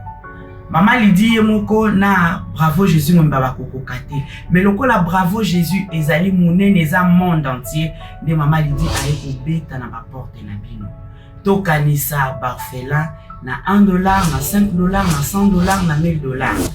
Mama Lydia moko na Bravo Jésus mo baba kokoka te. Mais lokola Bravo Jésus ezali monene eza monde entier, de Mama Lydia aye kobeta na ba porte na bino. Tokanisa barfelin na $1, na $5, na $100, na $1000.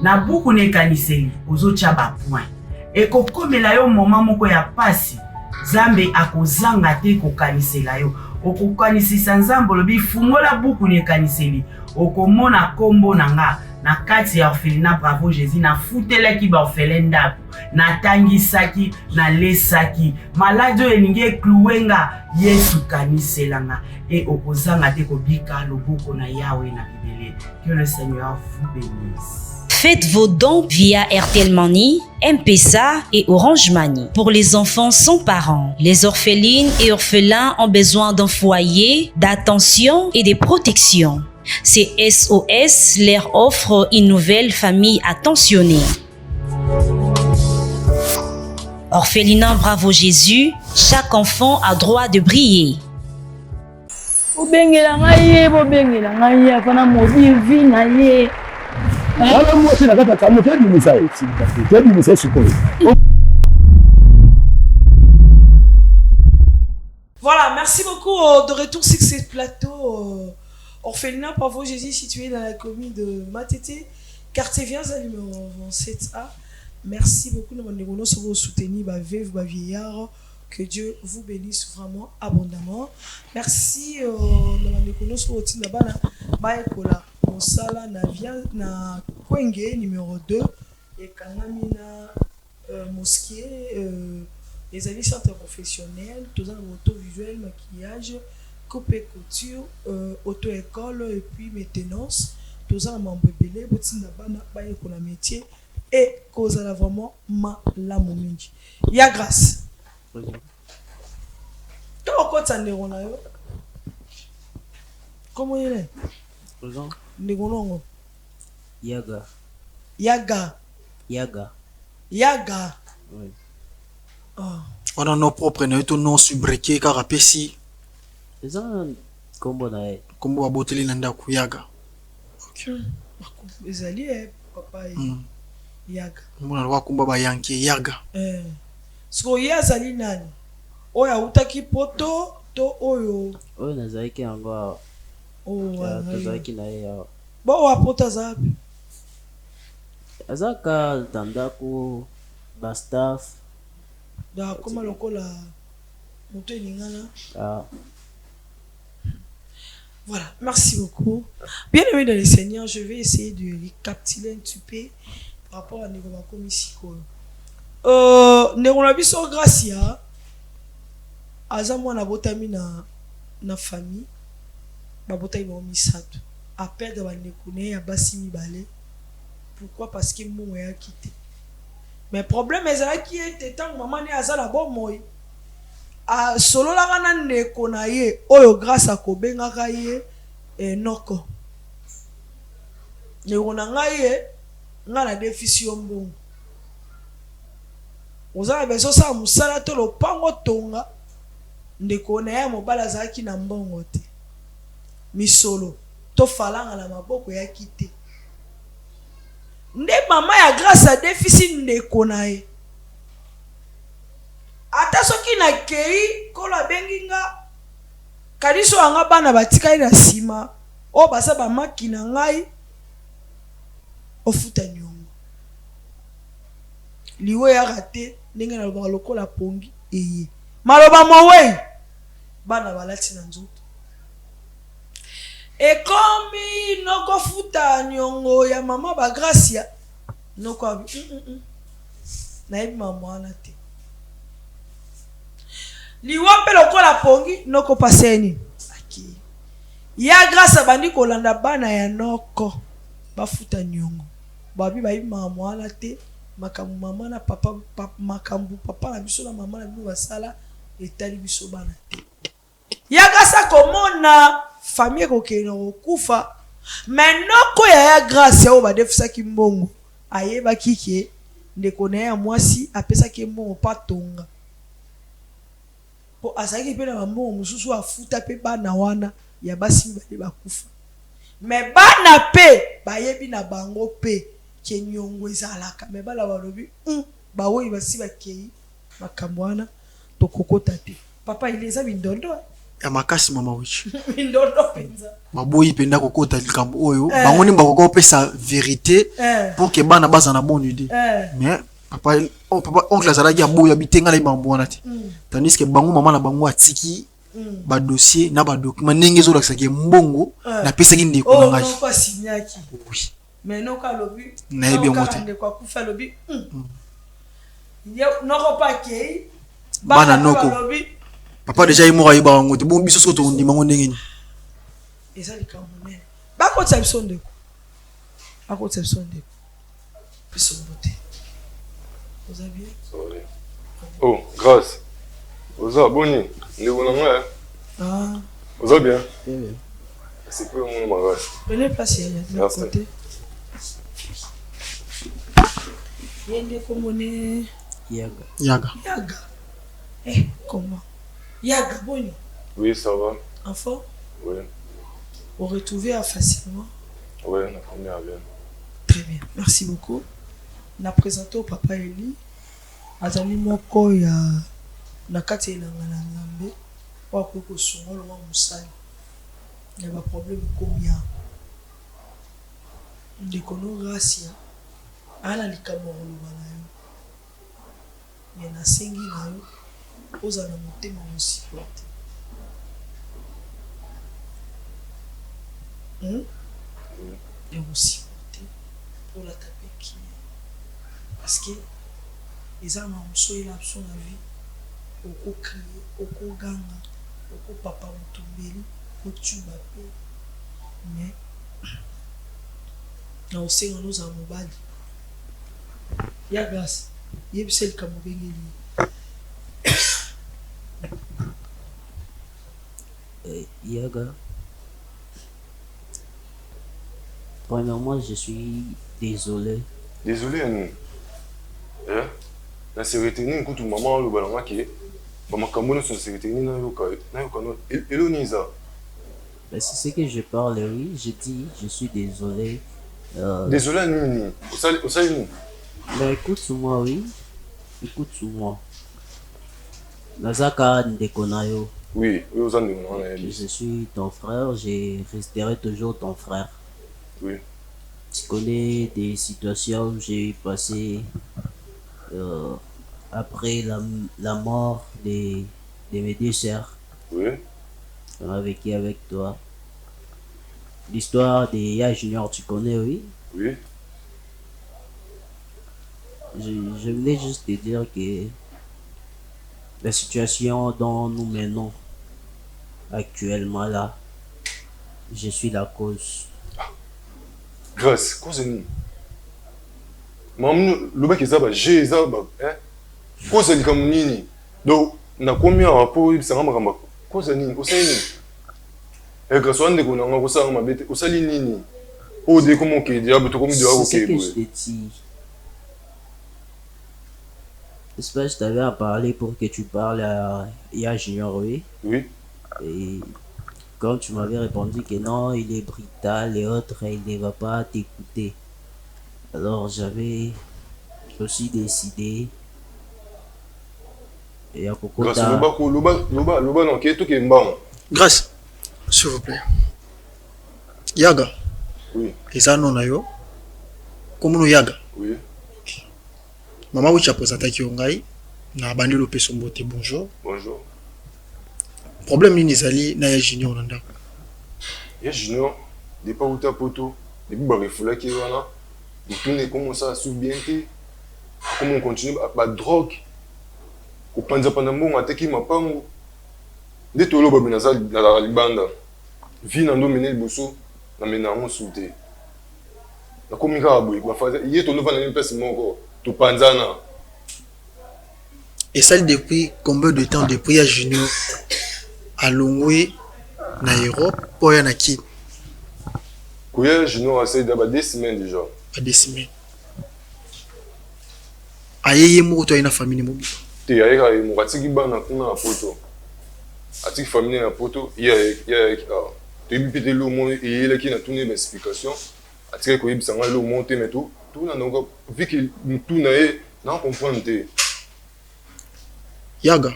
Na buku ne kaniseli ozotia ba point. E kokomela yo moment moko ya pasi, Zambe akozanga te kokanisela yo. Okokanisisa Nzambe lobi fungola buku ne kaniseli. Okomona kombo nanga na kati ya orphelinat Bravo Jésus na futelaki ba orphelin ndako, na tangisaki, na lesaki. Malade elingi kluwenga Yesu kaniselanga et okozanga te kobika loboko na Yahweh na bibele. Que le Seigneur vous bénisse. Faites vos dons via RTL Money, M-Pesa et Orange Money. Pour les enfants sans parents, les orphelines et orphelins ont besoin d'un foyer, d'attention et de protection. C'est SOS leur offre une nouvelle famille attentionnée. Orphelinat Bravo Jésus, chaque enfant a droit de briller. Voilà, merci beaucoup de retour sur ce plateau. Orphelinat Bravo Jésus situé dans la commune de Matete, quartier Vianza numéro 27A. Merci beaucoup de vous soutenir, vos vieillards. Que Dieu vous bénisse vraiment abondamment. Merci de Mosala na Kwenge numéro 2 et Kanamina mosquée les amis centres professionnels, tout ça auto-visuel, maquillage, coupe et couture, auto-école et puis maintenance, tout ça membre belé, botina bana baye pour la métier et cause la vraiment la mominji. Ya grâce. Comment il est? Yaga. Yaga. Yaga. Yaga. Oui. Oh. On a nos propres noms subriqués car à Pessi. C'est un combo na. Combo à Boteli Nanda Yaga. Ok. Les alliés, papa. Yaga. Mon alwa kumba ba Yankee Yaga. So yazali nani? Oya utaki poto to oyo. Oyo nazaki yango. Oh, nazaki na ya. Bo wa poto zapi. Azaka tandako ba staff. Da koma lokola moto elingana. Ah. Voilà, merci beaucoup. Bien aimé dans le Seigneur, je vais essayer de récapituler un petit peu par rapport à Negoma Komisiko. Negoma biso gracia aza mwana botami na famille ba botami ba misato a perdre ba nekune ya basi mibale. Pourquoi? Parce que mon a quitté. Mais problème est qui était tant maman ne aza la bon moi a solo la kana neko na ye oyo grâce à kobenga kaye noko ne ona ngaye ngana déficit mbongo ozala beso sa musala to lopango tonga ndeko na ya mobala zaki na mbongo te misolo to falanga na maboko ya kite nde mama ya grâce à déficit ndeko na ye ata soki na kei kola benginga kadiso anga bana batika ina sima o basa ba makina ngai ofuta nyongo liwe ya rate ndenge na loba lokola pongi eye maloba mowe bana balati na nzoto ekomi noko futa nyongo ya mama ba gracia noko abi na ebi mama na te liwape lokola pongi noko paseni aki ya grâce bandi kolanda bana ya noko bafuta nyongo babi bayi mama na te makambu mama na papa makambu papa na biso na mama na biso basala etali biso bana te yaka sa komona famille kokende kokufa mais noko ya grâce ya badefisaki mbongo ayebaki ke ndeko na ye ya mwasi apesaki mbongo pa tonga po azalaki mpe na bambongo mosusu afuta mpe bana wana ya basi mibale bakufa mais bana mpe bayebi na bango mpe ke niongo ezalaka mais bana balobi baoyi basi bakei makambo wana tokokota te papa ile eza bindondo ya makasi mama wichi bindondo penza baboyi penda kokota likambo oyo bango ni bakoko pesa vérité pour que bana baza na bonne idée mais papa oncle azalaki aboya bitenga na bambo wana te tandis que bango mama na bango atiki ba dossier na ba document ndenge ezolakisa ke mbongo na pesaki ndeko na ngai pas signaki oui mais non ka lobi na yebi mote ndeko akufa lobi noko pa kei bana noko papa déjà il mora yiba ngote bon biso soto ndima ngo ndenge ni eza likambo nene bakotisa biso ndeko bakotisa biso ndeko biso mbote oza bien oh grâce oza boni ndeko na nga oza bien c'est peu mon mariage prenez place ya de côté yende komone yaga comment Yaga, boni. Oui, ça va. Enfant? Oui. Vous retrouvez facilement? Oui, la première bien. Très bien, merci beaucoup. On a présenté au papa Eli. Azali moko ya nakati na ngambe. Wa ko songolo wa musali. Il y a pas problème combien. Ndikono gracia. Ala likamoro lubana yo. Yana sengi na yo. Oza na motema mosipote ya mosipote pour la taper qui parce que eza na mosoyela biso na vie okokrie okoganga okopapa motombeli otuba mpe mais na osenga nozala mobali ya grâce yebisa likambo bengeli Yaga, premièrement, je suis désolé. Désolé, nous. Hein? La sécurité, nous, écoute, maman, le ballon, qui est. Maman, comment nous sommes sécurité, nous, nous, c'est ce que je parle, oui. Je dis, je suis désolé. Désolé, nous. Nous. Mais écoute-moi, oui. Écoute-moi. Nazaka Ndekonayo. Oui, je suis ton frère, je resterai toujours ton frère. Oui. Tu connais des situations où j'ai passé après la mort de mes deux sœurs. Oui. On a vécu avec toi. L'histoire de Ya Junior, tu connais, oui? Oui. Je voulais juste te dire que la situation dont nous menons actuellement là, je suis la cause. Grâce, cause de nous. Maman, le mec est là, j'ai ça, hein? Cause de comme nini. Donc, na combien de rapport il s'en rend cause de nini, cause de nini. Et grâce à nous, on a cause de ma bête, cause de nini. Oh, dès comment qu'il dit, ah, tu comme de ah, ok. C'est ce que je te dis. N'est-ce pas, je t'avais parlé pour que tu parles à Ya Junior, oui? Oui. Et quand tu m'avais répondu que non, il est brutal et autres, il ne va pas t'écouter. Alors j'avais aussi décidé. Et à Kokota... Grâce, Loba, non, qui est tout qui est bon. Grâce, s'il vous plaît. Yaga. Oui. Et ça, non, yo. Comment nous Yaga? Oui. Maman, oui, tu as présenté qui ongai. Na bandi lope sombote, bonjour. Bonjour. Problème ni nizali na Ya Junior nanda. Ya Junior, des pas où ta poto, des bouts barifula qui voilà. Et tout n'est comme ça, sous-bienté. Comment on continue à drogue. Au panzapandambo, on attaque ma pango. Dès tout le monde dans la libanda. Vie dans le domaine de Bosso, dans le ménage souté. La communication, il y a tout le monde dans une place, to panzana. Et ça depuis combien de temps depuis à Junior à Longwe na Europe pour y en a qui? Kuya Junior a essayé d'abord 2 semaines déjà. Pas 2 semaines. Aïe mo to ina famille mo. Te aïe aïe mo atiki bana kuna na poto. Atiki famille na poto ya te bipete lo mo et là qui na tourné mes explications. Atiki ko yibisanga lo monter mais tout na ngo vu que tout na e na comprendre te. Yaga.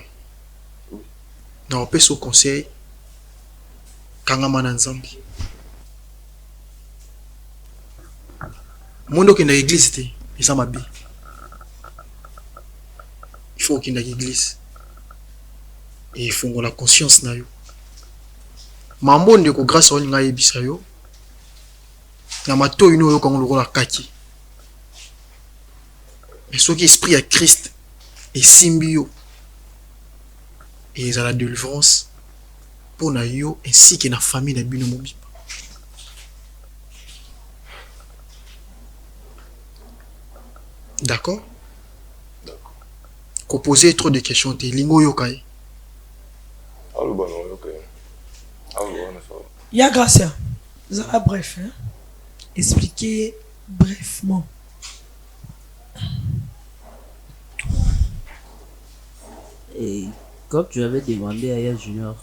Na opé so conseil kanga mana nzambi. Mondo qui na église te, et ça m'a bien. Il faut qu'il y ait une église. Et il faut qu'on ait la conscience na yo. Mambo ndeko grâce à nga yebisa yo. Na mato ino yo kango lokola kaki. Mais ce qui esprit à Christ et simbio et ils ont la délivrance pour na yo ainsi que na famille na bino mobiba. D'accord? D'accord. Qu'on poser trop de questions, t'es lingo yokai. Allô, bah non, ok. Allô, on a ça. Il y a Gracia. Ça bref, hein? Expliquez brièvement. Et comme tu avais demandé à Yaya Junior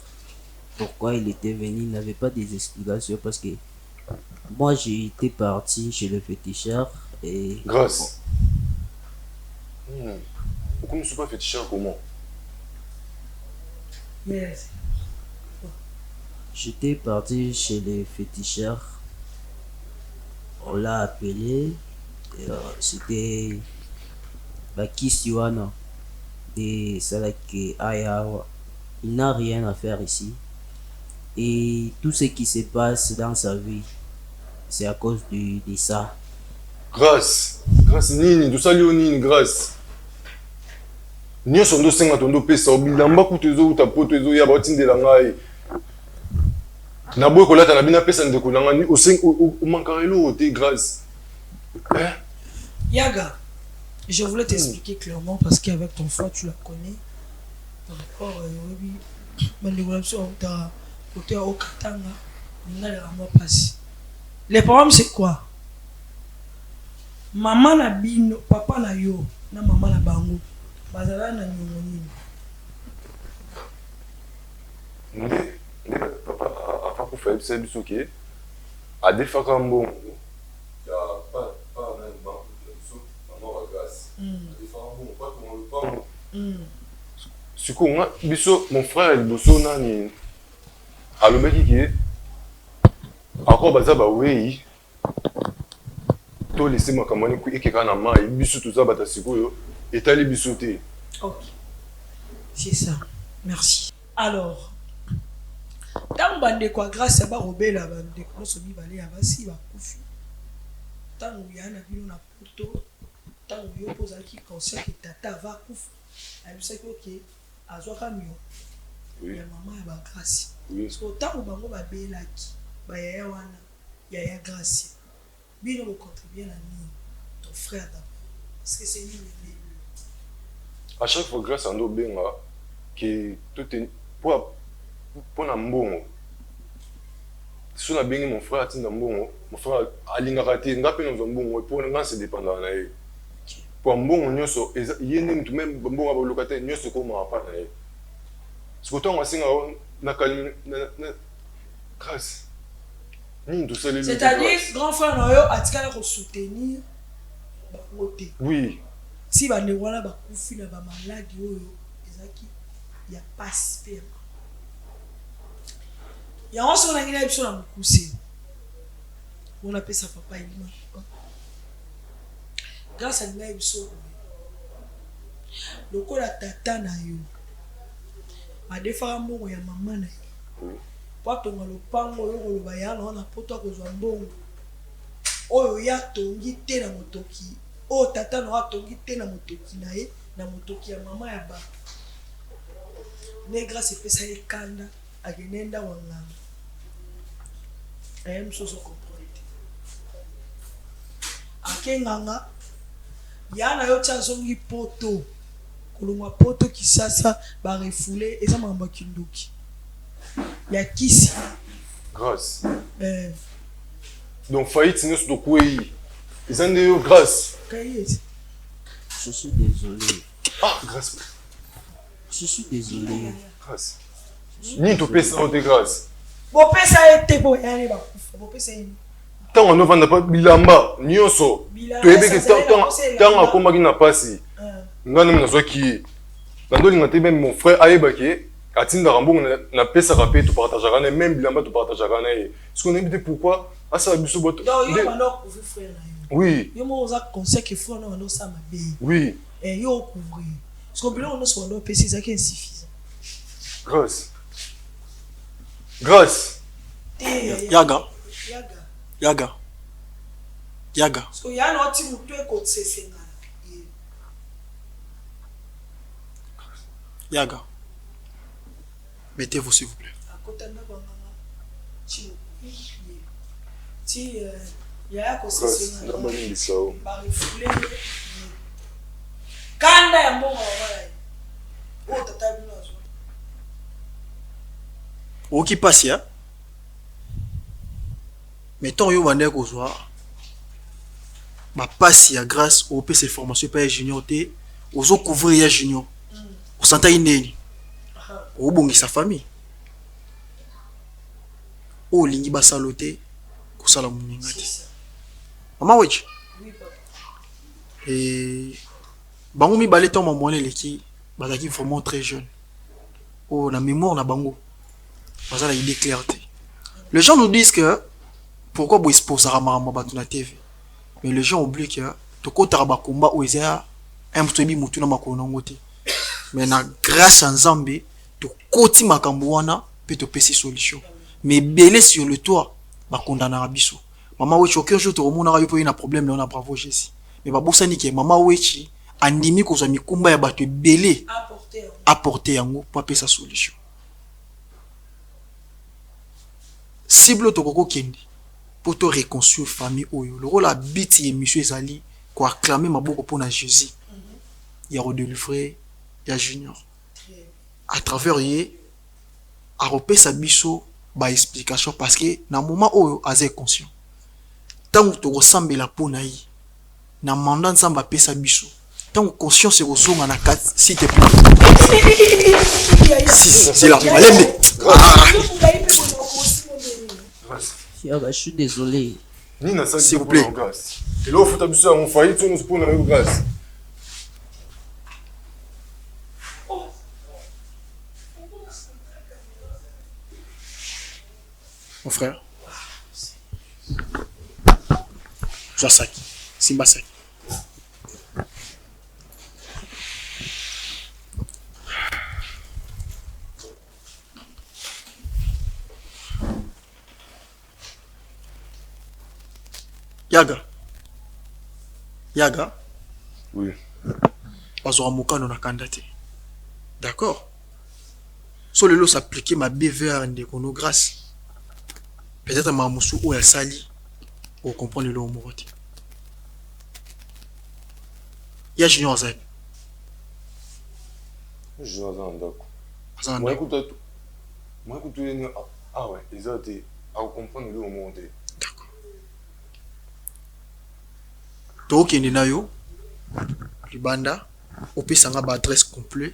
pourquoi il était venu, il n'avait pas des explications parce que moi j'ai été parti chez le féticheur et... Grâce. Pourquoi je ne suis pas féticheur comment? Yes. J'étais parti chez les féticheurs. On l'a appelé. C'était Bakisiwana de Salake Ayawa. Il n'a rien à faire ici. Et tout ce qui se passe dans sa vie, c'est à cause de ça. Grâce. Grâce nini. Tout ça nini grâce. Nyo sondo senga tondo pesa obilamba kutezo utapoto ezo ya batindela ngai. Na boy kolata na bina pesa ndeko nanga ni o mankarelo te grâce. Hein? Yaga, je voulais t'expliquer clairement parce qu'avec ton foi tu la connais. Par rapport à manipulation ta côté au Katanga, n'a vraiment passé. Le problème c'est quoi? Maman na bino, papa na yo, na maman na bango. Bazala na nyongo nini. Papa a pas fait ça biso ke a defaka mbongo ya pas même banque biso maman wa grâce a defaka mbongo pas pour le pango siko nga biso mon frère liboso nani alobeki ke encore baza ba wei to laisser makambo ni ku ekeka na mai biso tuza bata sikoyo etali biso te. Ok, c'est ça, merci. Alors tant bande quoi grâce à barobela bande ko so bibale ya basi ba kufi tant yana bino na poto tant yo posa ki conscient que tata va kufi a bisa ko ke azwa kamio ya mama ya ba grâce parce que tant bango ba belaki ba ya wana ya grâce bino ko contribuer na ni ton frère d'abord parce que c'est lui le à chaque fois grâce à ndo benga que tout est pour na mbongo. Si on a bien mon frère atinda mbongo, mon frère alingaka te ngape na mbongo pour nga se dépendre na ye. Pour mbongo nyoso yene mtu même mbongo aba lokate nyoso ko ma pa na ye. Ce que toi on singa na kalmi na grâce. Ni tout ça les. C'est-à-dire grand frère na yo atikala ko soutenir ba côté. Oui. Si ba ne wala ba kufi na ba maladi oyo ezaki ya participer. Il y a un son qui est sur la couche. On appelle ça papa et maman. Grâce à l'image sur le coup la tata na yo. Ma défense bon ya maman na yo. Pas ton le pango yo le baya on a poto ko zo mbongo. Oyo ya tongi te na motoki. O tata no atongi te na motoki na ye na motoki ya maman ya ba. Ne grâce pesa e kanda agenenda wanganga. Aime so comprendre. Akenganga yana yo tia zongi poto kolongwa poto kisasa barefoule eza makambo ya kindoki ya kisi Grâce. Donc faillite nyonso tokwei eza nde yo grâce. kayeti Je suis désolé. Ah, grâce. Je suis désolé. Grâce. Nini topesa yo te grâce. bopesa ete boyane bakufa bopesa ye Ntango anovanda pa bilamba nyonso toyebeke ntango akomaki na pasi nga nami nazwaki ye nandolinga te meme mon frère ayebaki atindaka mbongo napesaka mpe topartageaka na ye meme bilamba topartageaka na ye soki onayebi te pourquoi asala biso boto oui yo moko oza conscient ke frère na bando osala mabe oui yo ocouvrir parce que biloko nyonso bando opesi ezalaki insuffisant grâce grâce Yaga. so yana oti mutu ekosesengana Yaga. Mettez-vous s'il vous plaît. akota ndako nganga ti yaya kosesengana barefule kanda ya mbongo wala oyo tata bino azwa Oki passe ya. Mettons yo bande kozwa ba passe ya grâce au PC formation pa junior te ozo couvrir ya junior. O santa ineni. O bongi sa famille. O lingi ba saloté ko sala muninga te. Mama wechi. Et bango mi balé ton maman leki bazaki vraiment très jeune. Oh la mémoire na bango. Bazala idée clarté. Les gens nous disent que pourquoi vous exposez à la TV? Mais les gens oublient que tout côté de combat où il y a un peu de mutu na makona ngote. Mais na grâce à Zambé, tout côté makambouana peut te passer solution. Mais belé sur le toit, ba condamner abiso. Maman wechi aucun jour to mona yo un problème là on a bravo Jésus. Mais ba bosani ke maman wechi andimi ko za mikumba ya bato belé apporter yango pour passer solution. Cible to koko kendi pour te reconstruire famille oyo le rôle habite émission ezali ko acclamer maboko pour na Jésus ya redélivrer ya junior à travers yé a repesa biso ba explication parce que na moment oyo azé conscient tant to ressemble pour na yi na mandat nzamba pesa biso tant conscience e kozonga na kat s'il te plaît c'est la malembe Je suis désolé. S'il vous plaît. Et là, il faut t'abuser à mon foyer, tu nous pour la grâce. Mon frère. Joasaki. Simbasaki. Yaga. Oui. Bazora mokano na kandate. D'accord. So le lot s'appliquer ma BVR de kono grâce. Peut-être ma musu ou el sali pour comprendre le lot moroti. Ya junior zai. Junior zai ndako. Moi écoute ah ouais, ils ont été à comprendre le lot moroti. Tokende na yo libanda opesanga ba adresse complet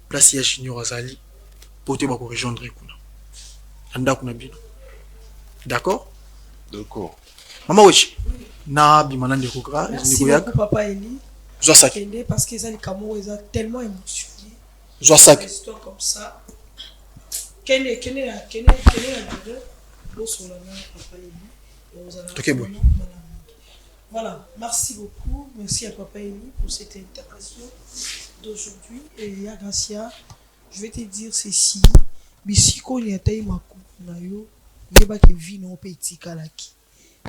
place ya junior azali pour te ba ko rejoindre kuna anda kuna bino d'accord mama wechi na bimana ndeko gra ndeko yak papa Eli Joasaki kende parce que ça les camo ils ont tellement émotionné Joasaki histoire comme ça kende na pour sur la main papa Eli OK bon. Voilà, merci beaucoup. Merci à Papa Eli pour cette intervention d'aujourd'hui. Et à Gracia, je vais te dire ceci. Bisiko ni atai maku na yo, yeba ke vi no pe tikalaki.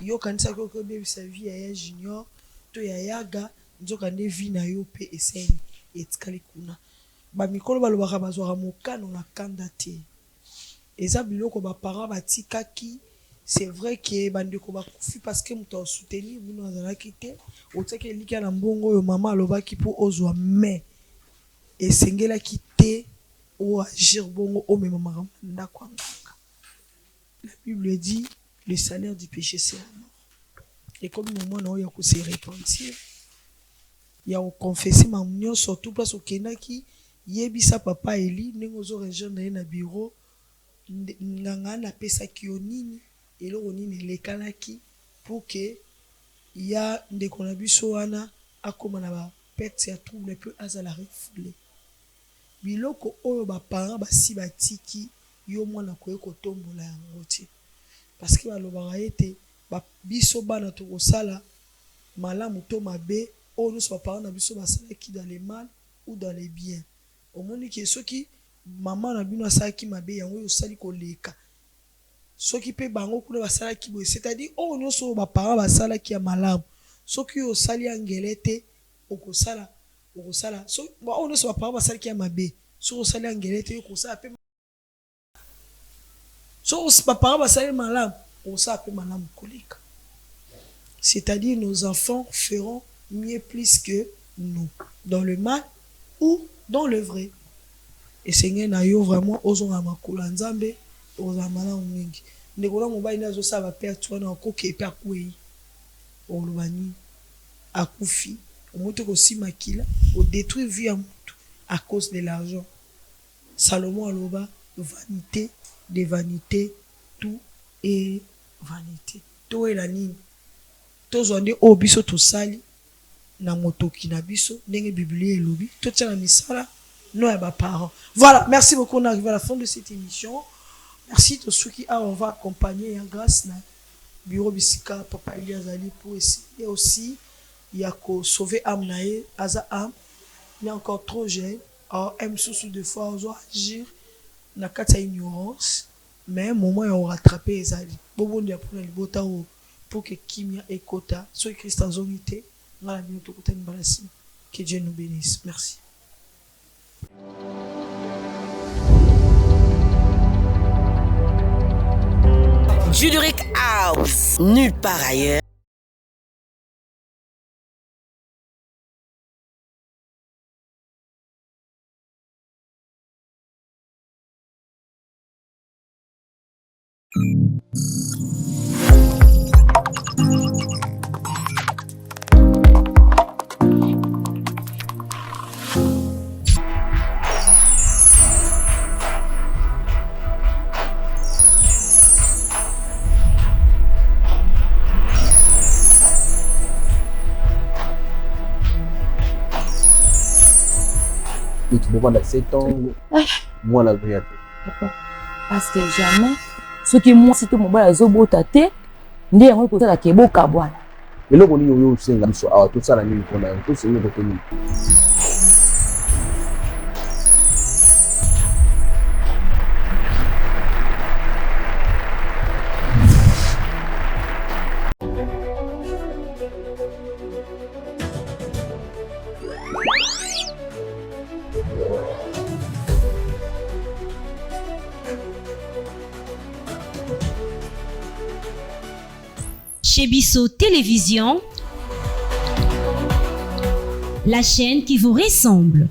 Yo kanisa ko ko be sa vie ya junior, to ya yaga, nzoka ne vi na yo pe eseni etikali kuna. Ba mikolo balobaka bazwaka mokano na kanda te. Eza biloko ba parents batikaki c'est vrai que bandeko bakufi parce que muto soutenir bino azalaki te otaki elika na mbongo oyo mama alobaki mpo ozwa mais esengelaki te oagir bongo omema makambo ndako ya nganga. La Bible dit le salaire du péché c'est la mort. Et comme moment na oyo ya se repentir ya confesser makambo nyonso surtout place okendaki yebisa papa Eli ndenge ozo rejoindre na bureau nganga napesaki yo nini eloko nini elekalaki pour que ya ndeko na biso wana akoma na baperte ya trouble mpe azala refoule biloko oyo baparent basi batiki yo mwana koye kotombola yango te parce que balobaka ete biso bana tokosala malamu to mabe oyo nyonso baparent na biso basalaki dans le mal ou dans les biens omoni ke soki mama na bino asalaki mabe yango oyo osali koleka soki pe bango kuna basalaki boye c'est-à-dire oyo nyonso oyo baparent basalaki ya malamu soki oyo osali ya ngele te okosala so oyo nyonso baparent basalaki ya mabe soki osali ya ngele te okosala pe so baparent basali malamu okosala pe malamu koleka c'est-à-dire nos enfants feront mieux plus que nous dans le mal ou dans le vrai. Et Seigneur na yo vraiment ozonga makula nzambe ozamana mingi ndekona mobali nazo saba père toi na koke pe akuyi olobani akufi omoto ko simakila o détruire vie à mutu à cause de l'argent. Salomon aloba vanité de vanité tout est vanité. To ela nini tozonde o biso to sali na motoki na biso ndenge Biblia elobi totia na misala no ya ba parents. Voilà, merci beaucoup, on arrive à la fin de cette émission. Merci à ceux qui on va accompagner en grâce na bureau bisika papa Eliazali pour essayer aussi il y a ko sauver âme nae aza âme il est encore trop jeune alors aime sous de fois on doit agir na kata ignorance mais moment on rattraper ezali bobo ndia pour na libota pour que kimia ekota so Christ azongité ngala bino to kotani balasi. Que Dieu nous bénisse. Merci. Juduric House, nulle part ailleurs. Pendant 7 ans, moi la vie. Parce que jamais, ce qui moi c'est que mon bas zobo tate, ndi yango ko sala keboka bwana. Eloko ni yo senga biso awa to sala nini kona to senga ko teni. Chez Bissot Télévision, la chaîne qui vous ressemble.